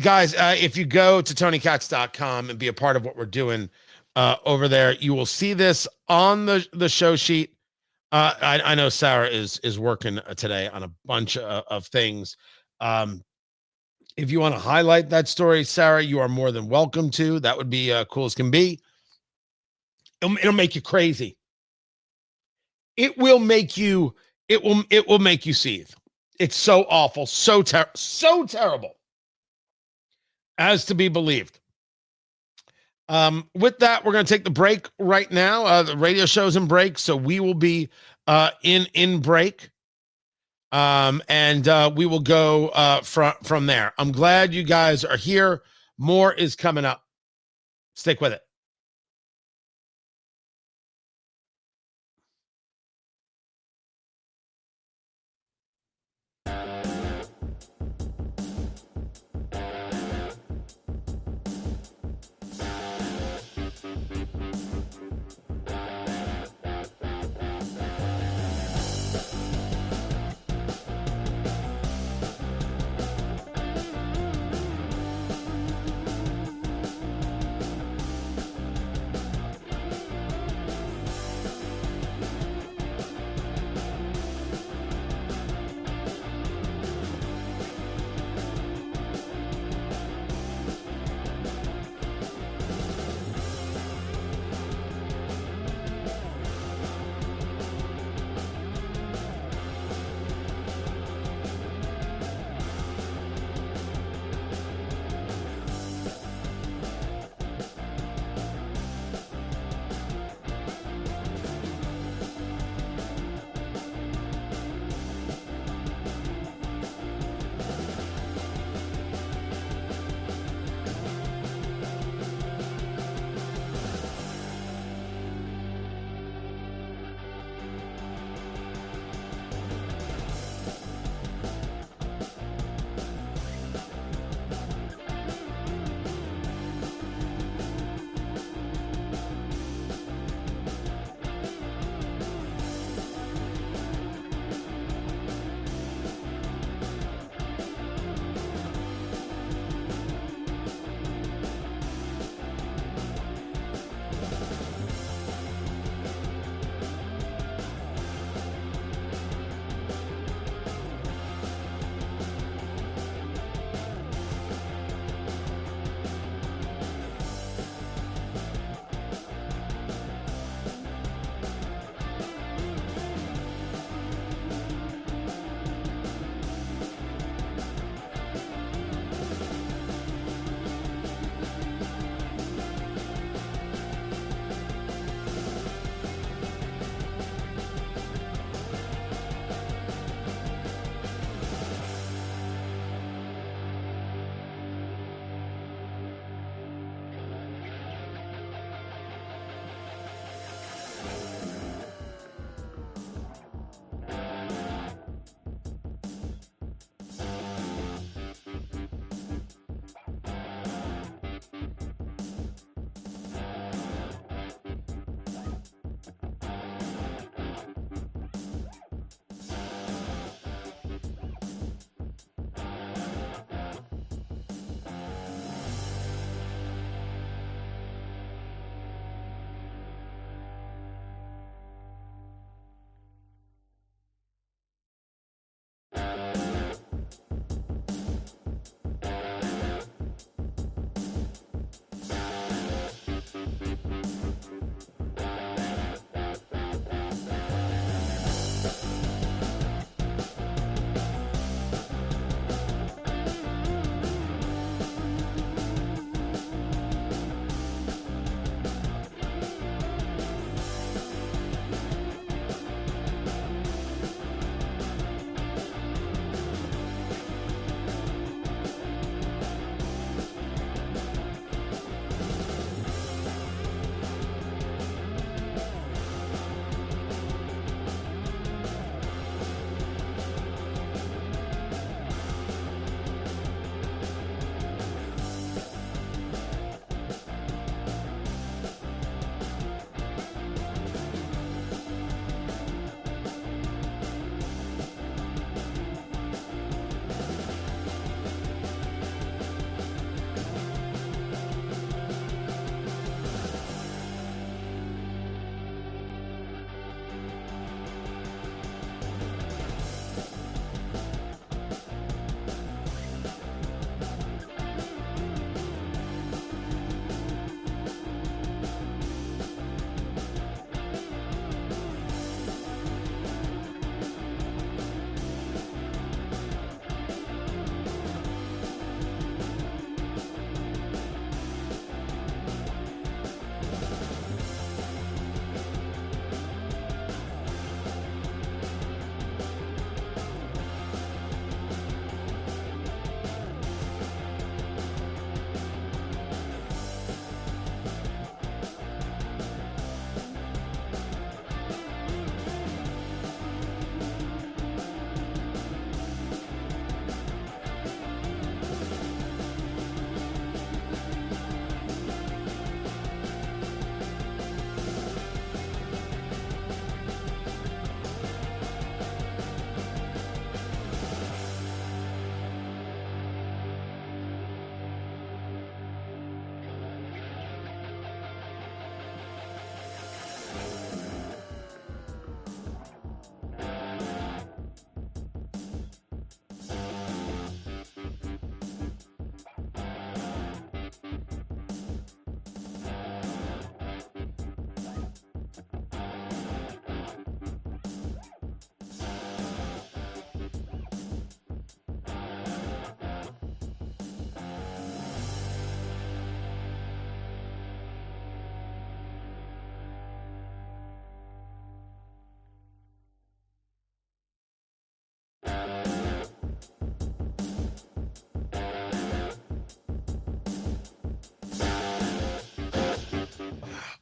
B: Guys, if you go to TonyCatz.com and be a part of what we're doing over there, you will see this on the show sheet. I know Sarah is working today on a bunch of things. If you want to highlight that story, Sarah, you are more than welcome to. That would be cool as can be. It'll make you crazy. It will make you seethe. It's so awful, so terrible as to be believed. With that, we're going to take the break right now. The radio show's in break, so we will be in break. And we will go from there. I'm glad you guys are here. More is coming up. Stick with it.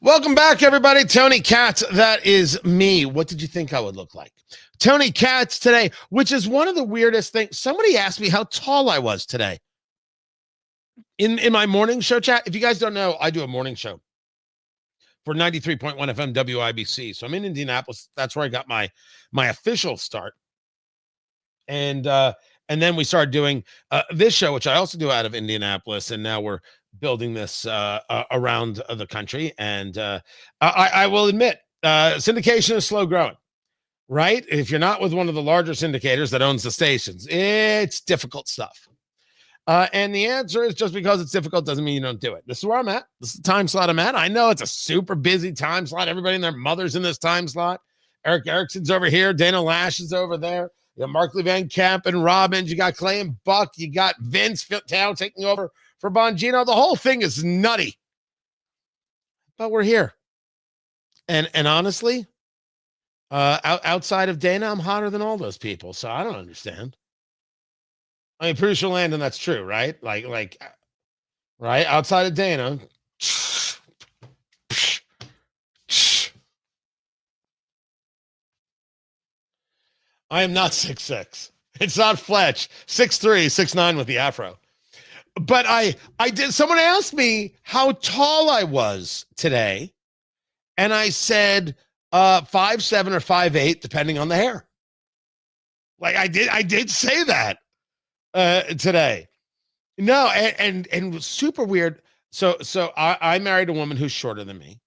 B: Welcome back, everybody. Tony Katz, that is me. What did you think I would look like? Tony Katz today, which is one of the weirdest things. Somebody asked me how tall I was today. In my morning show chat. If you guys don't know, I do a morning show for 93.1 FM WIBC. So I'm in Indianapolis. That's where I got my official start. And then we started doing this show, which I also do out of Indianapolis. And now we're building this around the country. And I will admit, syndication is slow growing, right? If you're not with one of the larger syndicators that owns the stations, it's difficult stuff. And the answer is just because it's difficult doesn't mean you don't do it. This is where I'm at. This is the time slot I'm at. I know it's a super busy time slot. Everybody and their mother's in this time slot. Eric Erickson's over here. Dana Lash is over there. You got Markley Van Camp and Robbins. You got Clay and Buck. You got Vince Town taking over for Bongino. The whole thing is nutty. But we're here. And honestly, outside of Dana, I'm hotter than all those people. So I don't understand. I mean, pretty sure, Landon, that's true, right? Like, right? Outside of Dana. I am not 6'6". It's not Fletch. 6'3", 6'9" with the afro. But I did. Someone asked me how tall I was today. And I said 5'7" or 5'8", depending on the hair. Like I did say that. Today. No, and it was super weird. So I married a woman who's shorter than me.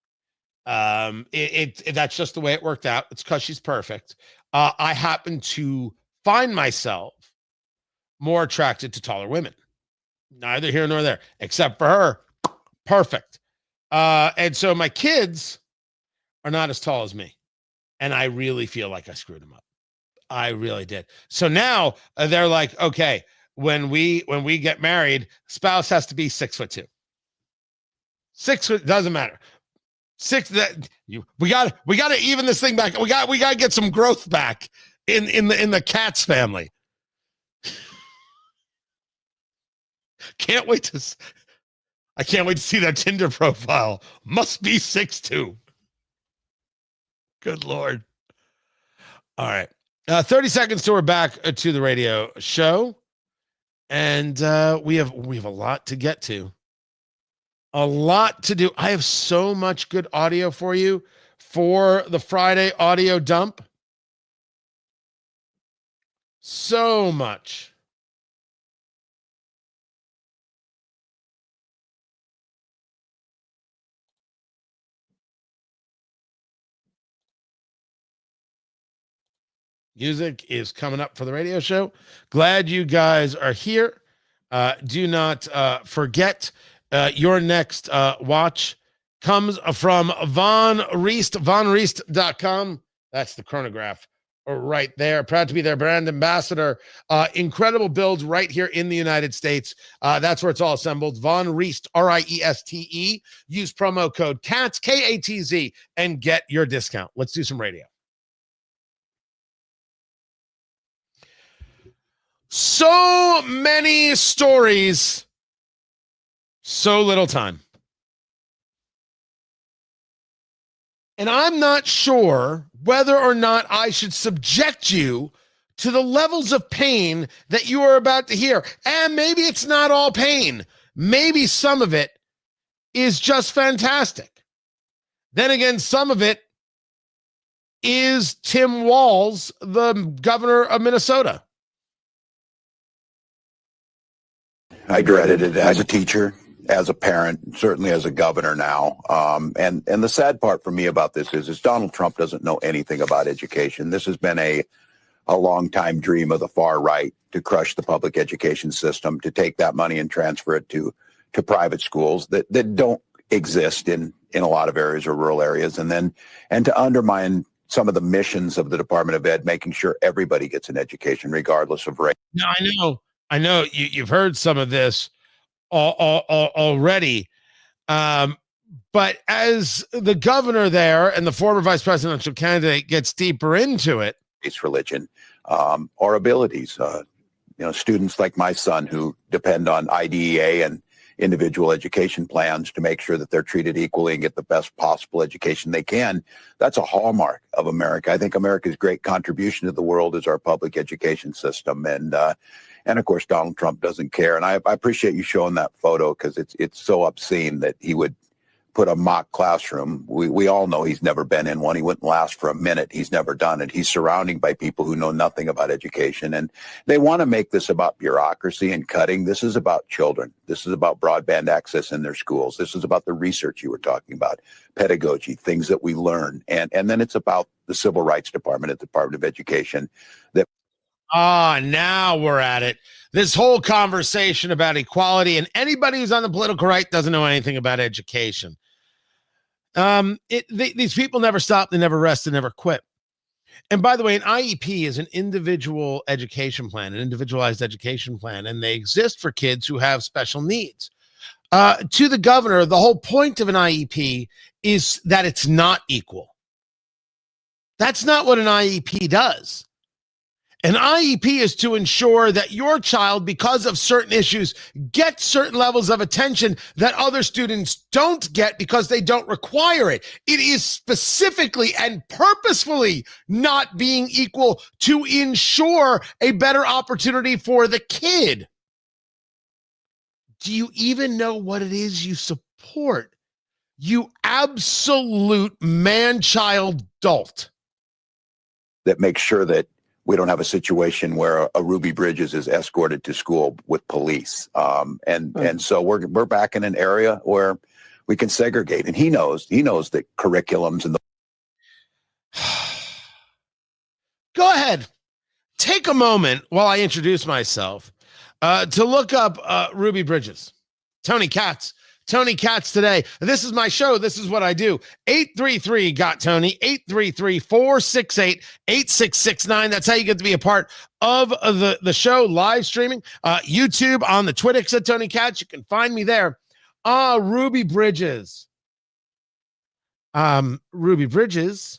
B: That's just the way it worked out. It's because she's perfect. I happen to find myself more attracted to taller women. Neither here nor there, except for her. Perfect. And so my kids are not as tall as me. And I really feel like I screwed them up. I really did. So now they're like, okay, when we get married, spouse has to be 6'2". 6 foot doesn't matter. We got to even this thing back. We got to get some growth back in the Katz family. I can't wait to see that Tinder profile. Must be 6'2". Good Lord. All right. 30 seconds till we're back to the radio show. And we have a lot to get to. A lot to do. I have so much good audio for you for the Friday audio dump. So much. Music is coming up for the radio show. Glad you guys are here. Do not forget your next watch comes from Von Reist, vonreist.com. That's the chronograph right there. Proud to be their brand ambassador. Incredible builds right here in the United States. That's where it's all assembled. Von Reist, Rieste. Use promo code KATZ, KATZ, and get your discount. Let's do some radio. So many stories, so little time. And I'm not sure whether or not I should subject you to the levels of pain that you are about to hear. And maybe it's not all pain. Maybe some of it is just fantastic. Then again, some of it is Tim Walz, the governor of Minnesota.
E: I dreaded it as a teacher, as a parent, certainly as a governor now. And the sad part for me about this is Donald Trump doesn't know anything about education. This has been a long time dream of the far right to crush the public education system, to take that money and transfer it to private schools that don't exist in a lot of areas or rural areas, and to undermine some of the missions of the Department of Ed, making sure everybody gets an education regardless of race.
B: Now, I know you've heard some of this already, but as the governor there and the former vice presidential candidate gets deeper into it,
E: it's religion or abilities. Students like my son who depend on IDEA individual education plans to make sure that they're treated equally and get the best possible education they can. That's a hallmark of America. I think America's great contribution to the world is our public education system. And of course, Donald Trump doesn't care. And I appreciate you showing that photo because it's so obscene that he would put a mock classroom. We all know he's never been in one. He wouldn't last for a minute. He's never done it. He's surrounded by people who know nothing about education. And they want to make this about bureaucracy and cutting. This is about children. This is about broadband access in their schools. This is about the research you were talking about, pedagogy, things that we learn. And then it's about the Civil Rights Department at the Department of Education.
B: Now we're at it. This whole conversation about equality, and anybody who's on the political right doesn't know anything about education. These people never stop, they never rest, they never quit. And by the way, an IEP is an individual education plan, an individualized education plan, and they exist for kids who have special needs. To the governor, the whole point of an IEP is that it's not equal. That's not what an IEP does. An IEP is to ensure that your child, because of certain issues, gets certain levels of attention that other students don't get because they don't require it. It is specifically and purposefully not being equal to ensure a better opportunity for the kid. Do you even know what it is you support? You absolute man-child dolt.
E: That makes sure that we don't have a situation where a Ruby Bridges is escorted to school with police. And so we're back in an area where we can segregate. And he knows that curriculums and the.
B: Go ahead. Take a moment while I introduce myself to look up Ruby Bridges. Tony Katz. Tony Katz today. This is my show. This is what I do. 833 got Tony. 833-468-8669. That's how you get to be a part of the show, live streaming. YouTube, on the Twitter at Tony Katz. You can find me there. Ruby Bridges. Ruby Bridges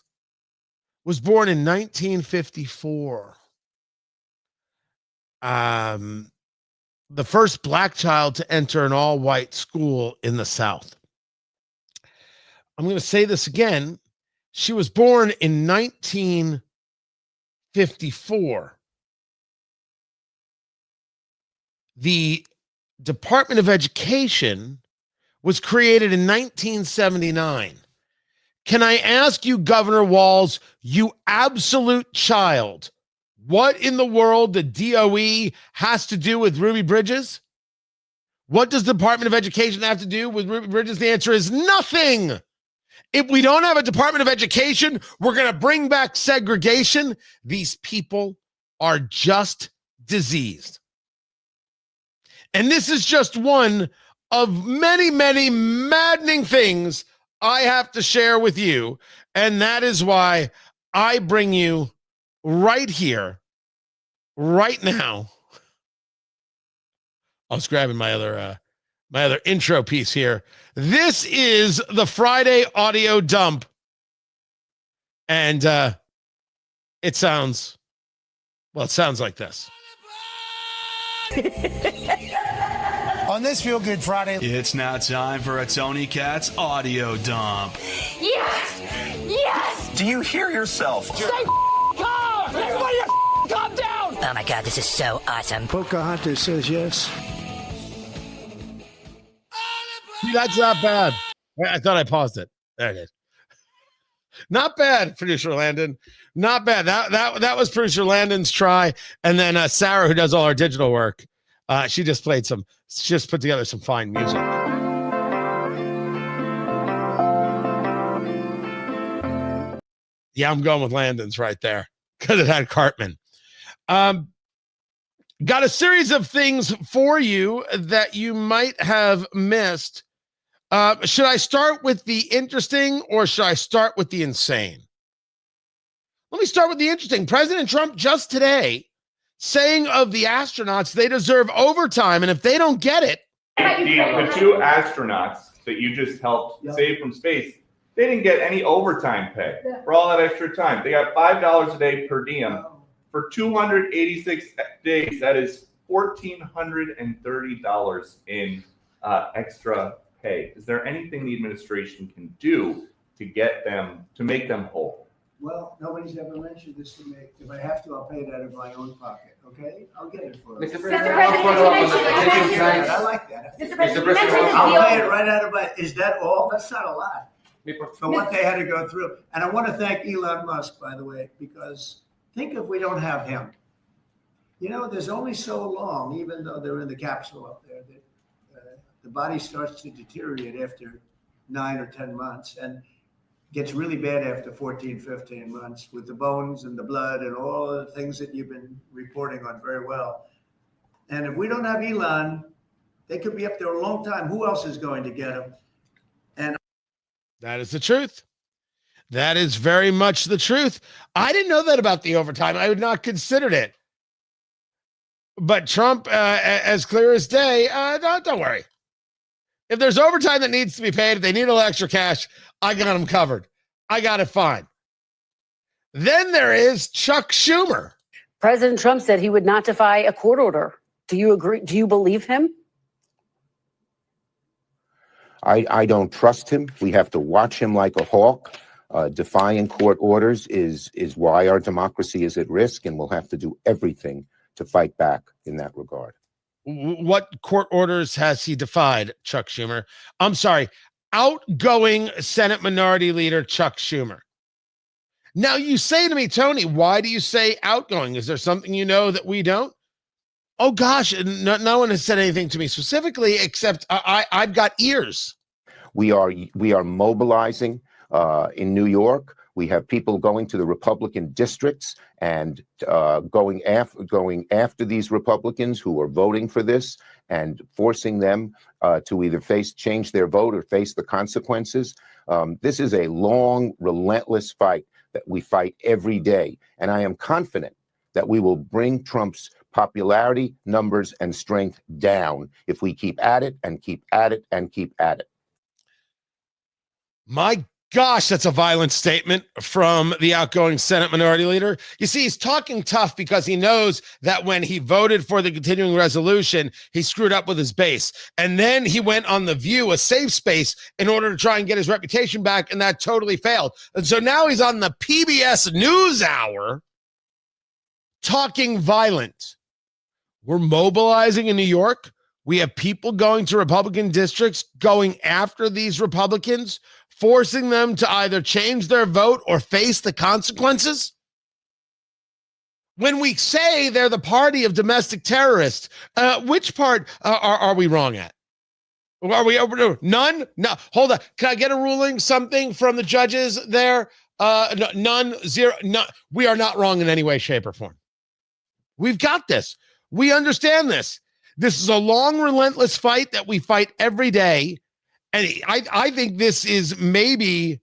B: was born in 1954. The first black child to enter an all-white school in the South. I'm going to say this again. She was born in 1954. The Department of Education was created in 1979. Can I ask you, Governor Walz, you absolute child, what in the world the DOE has to do with Ruby Bridges? What does the Department of Education have to do with Ruby Bridges? The answer is nothing. If we don't have a Department of Education, we're going to bring back segregation. These people are just diseased. And this is just one of many, many maddening things I have to share with you. And that is why I bring you right here, right now. I was grabbing my other intro piece here. This is the Friday audio dump, and it sounds like this.
J: On this Feel Good Friday,
K: it's now time for a Tony Katz audio dump.
L: Yes! Yes!
K: Do you hear yourself?
L: Stay calm! Everybody calm down!
M: Oh my God, this is so awesome.
J: Pocahontas says yes.
B: That's not bad. I thought I paused it. There it is. Not bad, producer Landon. Not bad. That was producer Landon's try. And then Sarah, who does all our digital work, she just put together some fine music. Yeah, I'm going with Landon's right there because it had Cartman. Got a series of things for you that you might have missed. Should I start with the interesting or should I start with the insane? Let me start with the interesting. President Trump just today saying of the astronauts they deserve overtime, and if they don't get it.
C: The two astronauts that you just helped save from space, they didn't get any overtime pay for all that extra time. They got $5 a day per diem for 286 days. That is $1,430 in extra pay. Is there anything the administration can do to get them, to make them whole?
A: Well, nobody's ever mentioned this to me. If I have to, I'll pay it out of my own pocket, okay? I'll get it for you.
L: Mr. President, I'll follow up on the petition tonight.
A: I like that.
L: Mr. President,
A: I'll pay it right out of my, is that all? That's not a lot for what they had to go through. And I want to thank Elon Musk, by the way, because think if we don't have him. You know, there's only so long, even though they're in the capsule up there, that the body starts to deteriorate after 9 or 10 months and gets really bad after 14, 15 months with the bones and the blood and all the things that you've been reporting on very well. And if we don't have Elon, they could be up there a long time. Who else is going to get him? And
B: that is the truth. That is very much the truth. I didn't know that about the overtime. I would not considered it. But Trump, as clear as day, don't worry. If there's overtime that needs to be paid, if they need a little extra cash, I got them covered. I got it fine. Then there is Chuck Schumer.
N: President Trump said he would not defy a court order. Do you agree? Do you believe him?
O: I don't trust him. We have to watch him like a hawk. Defying court orders is why our democracy is at risk, and we'll have to do everything to fight back in that regard.
B: What court orders has he defied, Chuck Schumer? I'm sorry, outgoing Senate Minority Leader Chuck Schumer. Now you say to me, Tony, why do you say outgoing? Is there something you know that we don't? Oh gosh, no one has said anything to me specifically, except I've got ears.
O: We are mobilizing in New York. We have people going to the Republican districts and going after these Republicans who are voting for this and forcing them to either change their vote or face the consequences. This is a long, relentless fight that we fight every day. And I am confident that we will bring Trump's popularity, numbers, and strength down if we keep at it and keep at it and keep at it.
B: My gosh, that's a violent statement from the outgoing Senate Minority Leader. You see, he's talking tough because he knows that when he voted for the continuing resolution, he screwed up with his base. And then he went on The View, a safe space, in order to try and get his reputation back, and that totally failed. And so now he's on the PBS NewsHour talking violent. We're mobilizing in New York. We have people going to Republican districts, going after these Republicans, forcing them to either change their vote or face the consequences. When we say they're the party of domestic terrorists, which part are we wrong at? Are we over? None? No, hold on. Can I get a ruling, something from the judges there? No, none, zero, no. We are not wrong in any way, shape, or form. We've got this. We understand this. This is a long, relentless fight that we fight every day. And I think this is maybe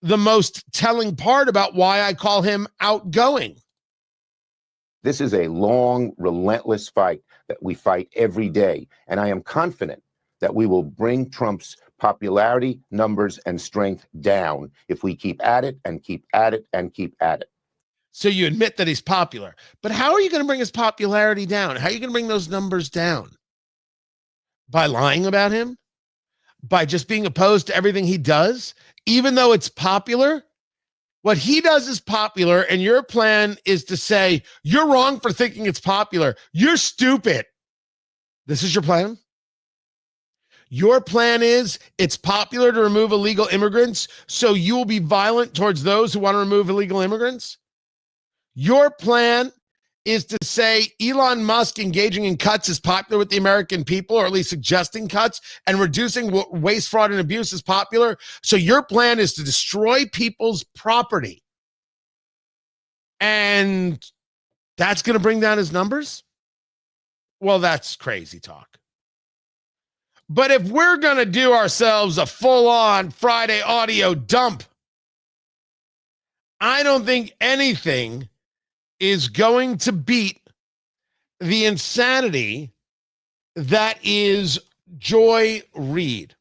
B: the most telling part about why I call him outgoing.
O: This is a long, relentless fight that we fight every day. And I am confident that we will bring Trump's popularity, numbers, and strength down if we keep at it and keep at it and keep at it.
B: So you admit that he's popular, but how are you going to bring his popularity down? How are you going to bring those numbers down? By lying about him? By just being opposed to everything he does? Even though it's popular? What he does is popular, and your plan is to say, you're wrong for thinking it's popular. You're stupid. This is your plan? Your plan is it's popular to remove illegal immigrants, so you will be violent towards those who want to remove illegal immigrants? Your plan is to say Elon Musk engaging in cuts is popular with the American people, or at least suggesting cuts, and reducing waste, fraud, and abuse is popular. So your plan is to destroy people's property. And that's going to bring down his numbers? Well, that's crazy talk. But if we're going to do ourselves a full-on Friday audio dump, I don't think anything is going to beat the insanity that is Joy Reid.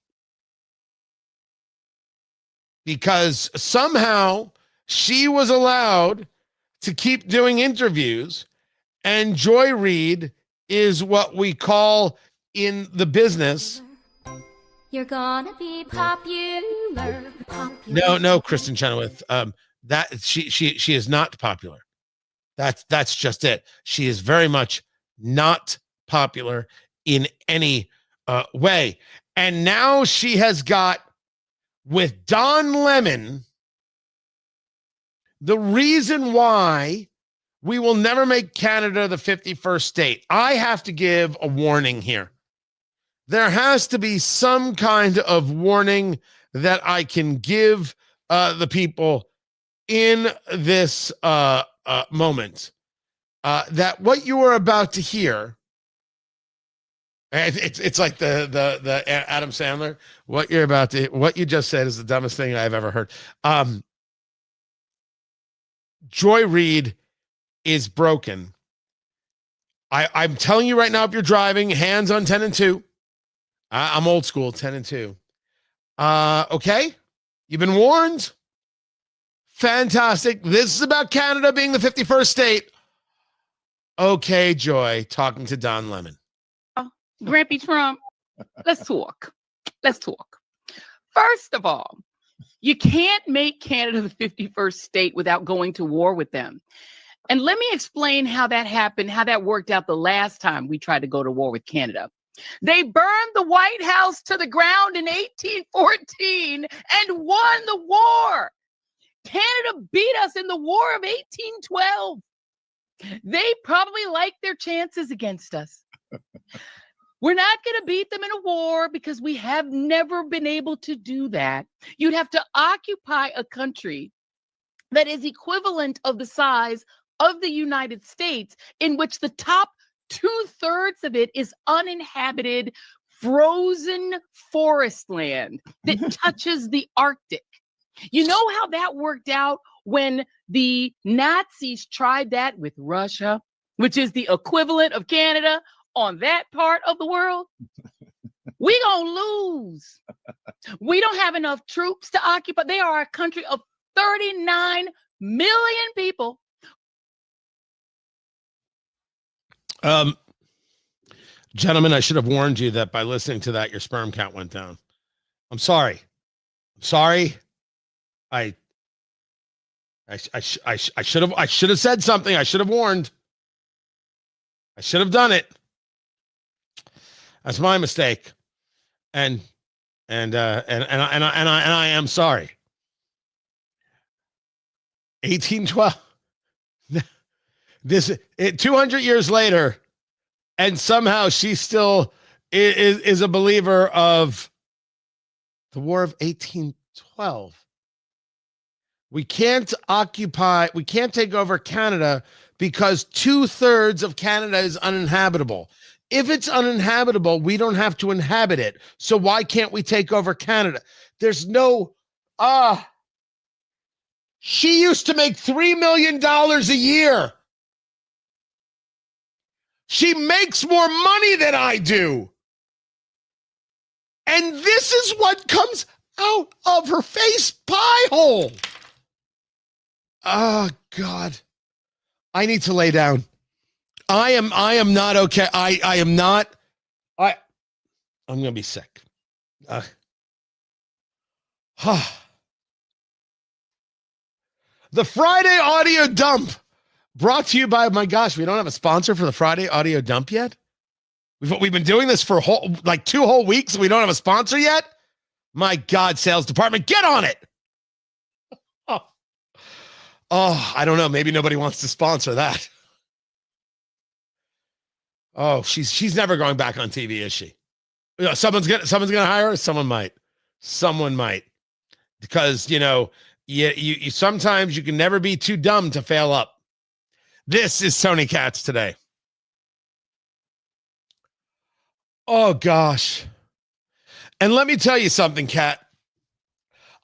B: Because somehow she was allowed to keep doing interviews, and Joy Reid is what we call in the business
P: You're gonna be popular.
B: No, Kristen Chenoweth. That she is not popular. That's just it. She is very much not popular in any way. And now she has got with Don Lemon the reason why we will never make Canada the 51st state. I have to give a warning here. There has to be some kind of warning that I can give the people in this moment. That what you are about to hear, it's like the Adam Sandler. What you just said is the dumbest thing I've ever heard. Joy Reid is broken. I'm telling you right now, if you're driving, hands on 10 and 2. I'm old school, 10 and 2. Okay? You've been warned. Fantastic. This is about Canada being the 51st state. Okay, Joy, talking to Don Lemon.
Q: Grampy Trump, let's talk. Let's talk. First of all, you can't make Canada the 51st state without going to war with them. And let me explain how that happened, how that worked out the last time we tried to go to war with Canada. They burned the White House to the ground in 1814 and won the war. Canada beat us in the War of 1812. They probably like their chances against us. We're not going to beat them in a war because we have never been able to do that. You'd have to occupy a country that is equivalent of the size of the United States, in which the top 2/3 of it is uninhabited, frozen forest land that touches the Arctic. You know how that worked out when the Nazis tried that with Russia, which is the equivalent of Canada on that part of the world? We gonna lose. We don't have enough troops to occupy. They are a country of 39 million people.
B: Gentlemen, I should have warned you that by listening to that, your sperm count went down. I'm sorry. I should have said something. I should have warned. I should have done it. That's my mistake. And I am sorry. 1812. 200 years later, and somehow she still is a believer of the War of 1812. We can't take over Canada because 2/3 of Canada is uninhabitable. If it's uninhabitable, we don't have to inhabit it. So why can't we take over Canada? There's no, she used to make $3 million a year. She makes more money than I do. And this is what comes out of her face pie hole. Oh, God. I need to lay down. I am not okay. I'm going to be sick. The Friday audio dump brought to you by, my gosh, we don't have a sponsor for the Friday audio dump yet. We've been doing this for 2 whole weeks and we don't have a sponsor yet. My God, sales department, get on it. Oh, I don't know. Maybe nobody wants to sponsor that. Oh, she's never going back on TV, is she? Someone's gonna hire her. Someone might, because you sometimes you can never be too dumb to fail up. This is Tony Katz today. Oh gosh, and let me tell you something, Kat.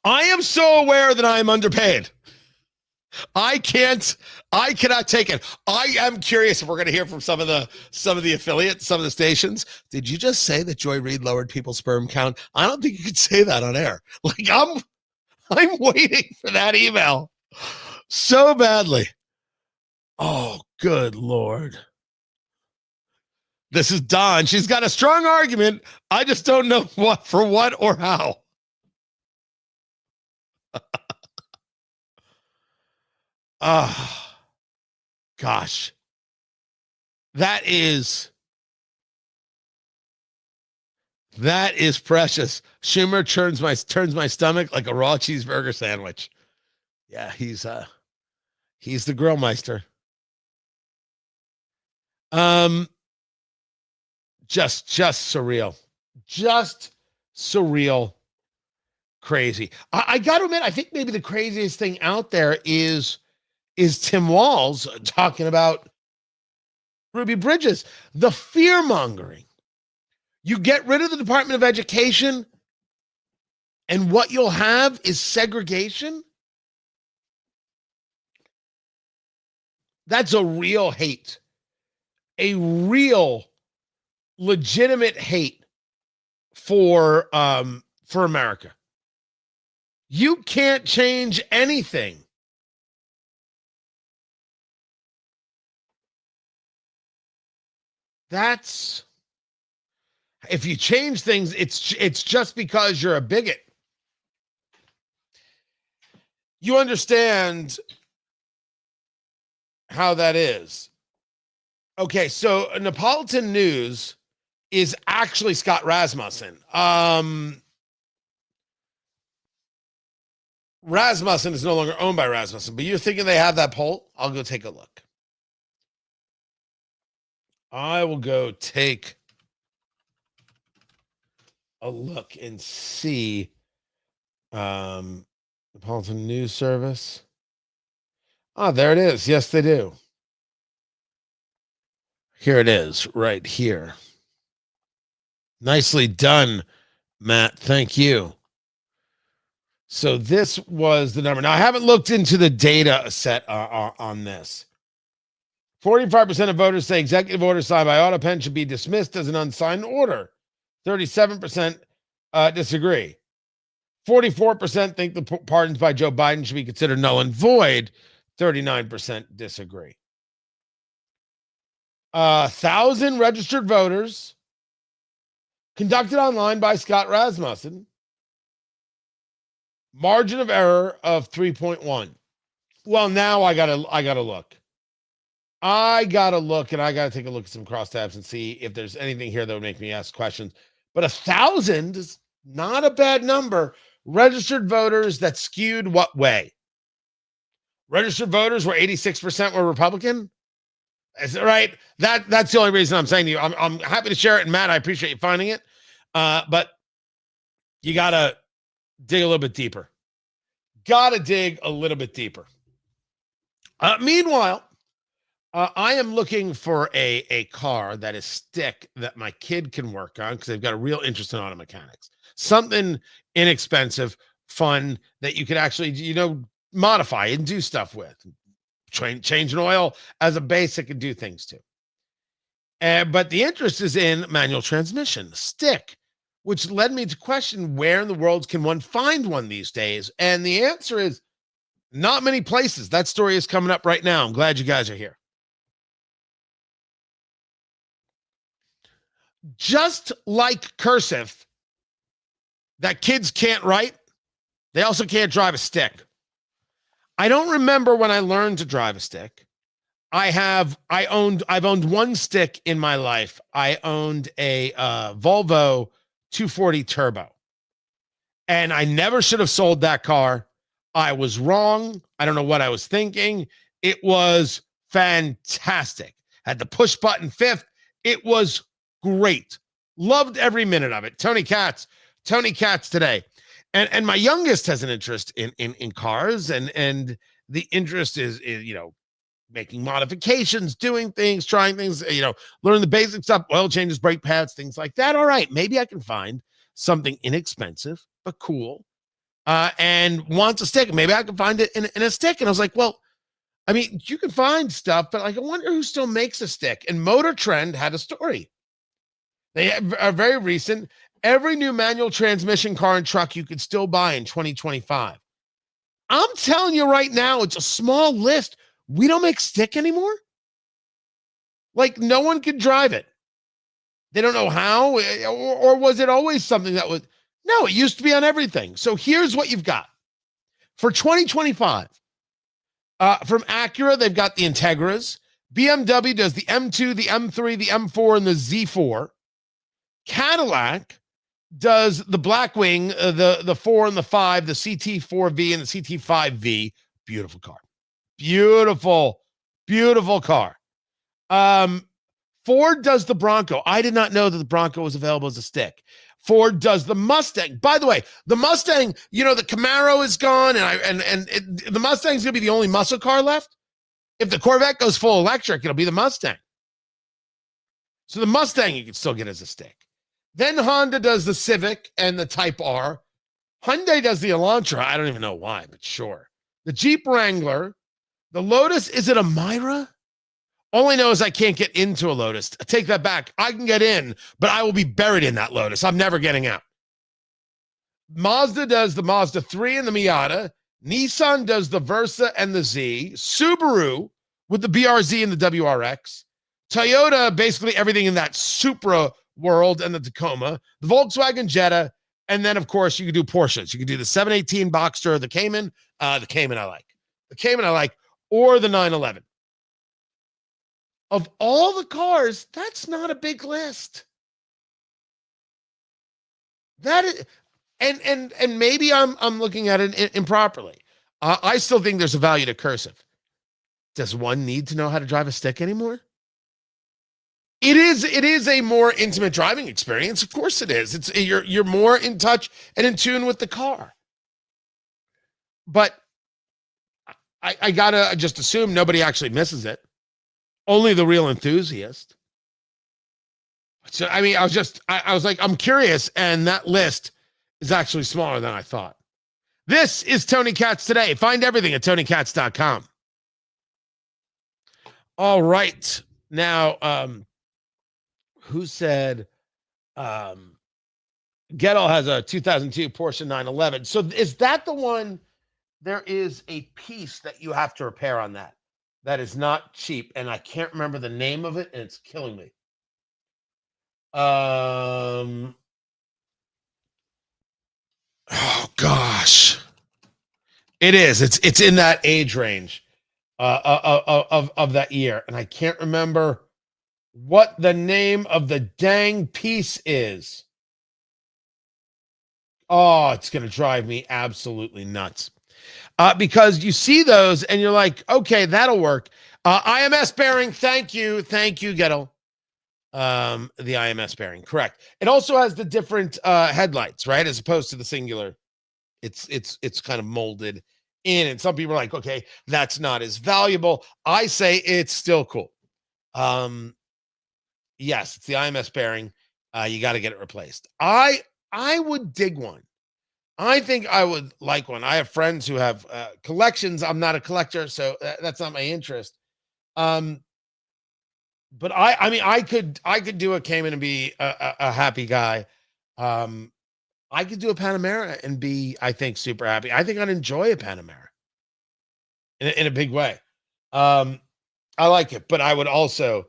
B: I am so aware that I am underpaid. I cannot take it. I am curious if we're going to hear from some of the affiliates, some of the stations. Did you just say that Joy Reid lowered people's sperm count? I don't think you could say that on air. Like I'm waiting for that email so badly. Oh, good Lord. This is Dawn. She's got a strong argument. I just don't know what or how. Gosh. That is precious. Schumer turns my stomach like a raw cheeseburger sandwich. Yeah, he's the Grillmeister. Just surreal. Just surreal. Crazy. I got to admit, I think maybe the craziest thing out there is Tim Walz talking about Ruby Bridges. The fear-mongering. You get rid of the Department of Education, and what you'll have is segregation. That's a real hate. A real, legitimate hate for America. You can't change anything. That's, if you change things, it's just because you're a bigot. You understand how that is. Okay, so Neapolitan News is actually Scott Rasmussen. Rasmussen is no longer owned by Rasmussen, but you're thinking they have that poll? I'll go take a look. I will go take a look and see. Neapolitan News Service. Oh, there it is. Yes, they do. Here it is, right here. Nicely done, Matt. Thank you. So this was the number. Now, I haven't looked into the data set on this. 45% of voters say executive order signed by Auto Pen should be dismissed as an unsigned order. 37% disagree. 44% think the pardons by Joe Biden should be considered null and void. 39% disagree. 1,000 registered voters conducted online by Scott Rasmussen. Margin of error of 3.1. Well, now I gotta look. I gotta look, and I gotta take a look at some crosstabs and see if there's anything here that would make me ask questions. But 1,000 is not a bad number. Registered voters that skewed what way? Registered voters were 86% were Republican. Is that right? That's the only reason I'm saying to you. I'm happy to share it, and Matt, I appreciate you finding it. But you gotta dig a little bit deeper. Meanwhile, I am looking for a car that is stick that my kid can work on because they've got a real interest in auto mechanics. Something inexpensive, fun that you could actually, modify and do stuff with. Change an oil as a basic and do things to. But the interest is in manual transmission, stick, which led me to question where in the world can one find one these days? And the answer is not many places. That story is coming up right now. I'm glad you guys are here. Just like cursive that kids can't write, they also can't drive a stick. I don't remember when I learned to drive a stick. I've owned one stick in my life. I owned a Volvo 240 Turbo. And I never should have sold that car. I was wrong. I don't know what I was thinking. It was fantastic. Had the push button fifth. It was great. Loved every minute of it. Tony Katz today. And my youngest has an interest in cars, and the interest is making modifications, doing things, trying things, learn the basic stuff, oil changes, brake pads, things like that. All right, maybe I can find something inexpensive but cool, and wants a stick. Maybe I can find it in a stick. And I was like, well, I mean, you can find stuff, but I wonder who still makes a stick. And Motor Trend had a story. They are very recent. Every new manual transmission car and truck you could still buy in 2025. I'm telling you right now, it's a small list. We don't make stick anymore. Like, no one could drive it. They don't know how, or was it always something that was? No, it used to be on everything. So here's what you've got for 2025. From Acura, they've got the Integras. BMW does the M2, the M3, the M4, and the Z4. Cadillac does the Blackwing, the 4 and the 5, the CT4V and the CT5V. Beautiful car. Beautiful car. Ford does the Bronco. I did not know that the Bronco was available as a stick. Ford does the Mustang. By the way, the Mustang, the Camaro is gone, and the Mustang's going to be the only muscle car left. If the Corvette goes full electric, it'll be the Mustang. So the Mustang you can still get as a stick. Then Honda does the Civic and the Type R. Hyundai does the Elantra. I don't even know why, but sure. The Jeep Wrangler. The Lotus, is it a Myra? All I know is I can't get into a Lotus. I take that back. I can get in, but I will be buried in that Lotus. I'm never getting out. Mazda does the Mazda 3 and the Miata. Nissan does the Versa and the Z. Subaru with the BRZ and the WRX. Toyota, basically everything in that Supra world and the Tacoma. The Volkswagen Jetta. And then, of course, you can do Porsches. You can do the 718 Boxster, the Cayman. The Cayman I like. The Cayman I like. Or the 911. Of all the cars, that's not a big list. That is, and maybe I'm looking at it improperly. I still think there's a value to cursive. Does one need to know how to drive a stick anymore? It is a more intimate driving experience. Of course it is. You're more in touch and in tune with the car. But I gotta just assume nobody actually misses it. Only the real enthusiast. So, I mean, I was like, I'm curious. And that list is actually smaller than I thought. This is Tony Katz Today. Find everything at TonyKatz.com. All right. Now, who said Gettle has a 2002 Porsche 911? So is that the one? There is a piece that you have to repair on that. That is not cheap, and I can't remember the name of it, and it's killing me. Oh gosh, it is. It's in that age range of that year, and I can't remember what the name of the dang piece is. Oh, it's gonna drive me absolutely nuts. Because you see those and you're like, okay, that'll work. IMS bearing, thank you, Gettle. The IMS bearing, correct. It also has the different headlights, right? As opposed to the singular. It's kind of molded in, and some people are like, okay, that's not as valuable. I say it's still cool. Yes, it's the IMS bearing. You got to get it replaced. I would dig one. I think I would like one. I have friends who have collections. I'm not a collector, so that's not my interest. But I mean, I could do a Cayman and be a happy guy. I could do a Panamera and be, I think, super happy. I think I'd enjoy a Panamera in a big way. I like it, but I would also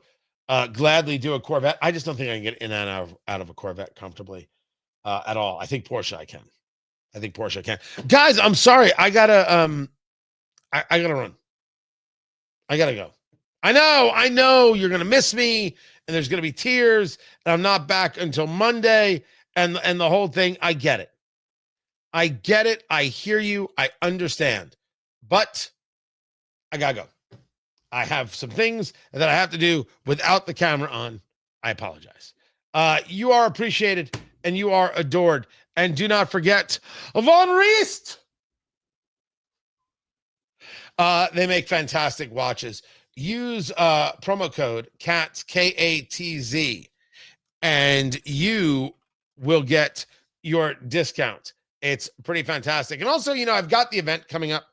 B: gladly do a Corvette. I just don't think I can get in and out of a Corvette comfortably at all. I think Porsche I can. Guys, I'm sorry. I gotta I gotta run. I gotta go. I know you're gonna miss me, and there's gonna be tears, and I'm not back until Monday, and the whole thing. I get it. I hear you. I understand. But I gotta go. I have some things that I have to do without the camera on. I apologize. You are appreciated and you are adored. And do not forget Von Riest. They make fantastic watches. Use promo code KATZ, KATZ, and you will get your discount. It's pretty fantastic. And also, I've got the event coming up,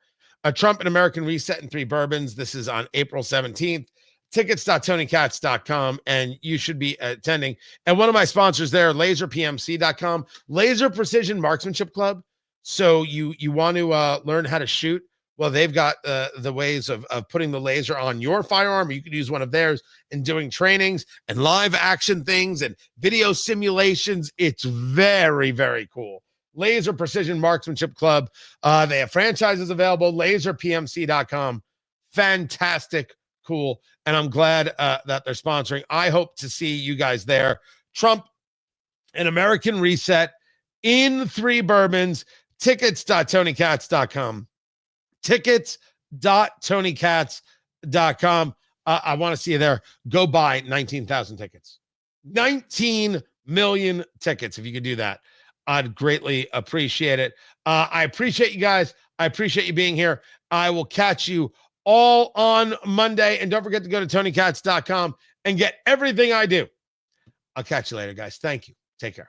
B: a Trump and American Reset in 3 Bourbons. This is on April 17th. Tickets.TonyKatz.com, and you should be attending. And one of my sponsors there, LaserPMC.com, Laser Precision Marksmanship Club. So you want to learn how to shoot Well, they've got the ways of putting the laser on your firearm. You could use one of theirs and doing trainings and live action things and video simulations. It's very, very cool. Laser Precision Marksmanship Club. They have franchises available, laserpmc.com. Fantastic, cool. And I'm glad that they're sponsoring. I hope to see you guys there. Trump, an American Reset in 3 bourbons. Tickets.tonykatz.com. Tickets.tonykatz.com. I want to see you there. Go buy 19,000 tickets. 19 million tickets. If you could do that, I'd greatly appreciate it. I appreciate you guys. I appreciate you being here. I will catch you all on Monday. And don't forget to go to tonykatz.com and get everything I do. I'll catch you later, guys. Thank you. Take care.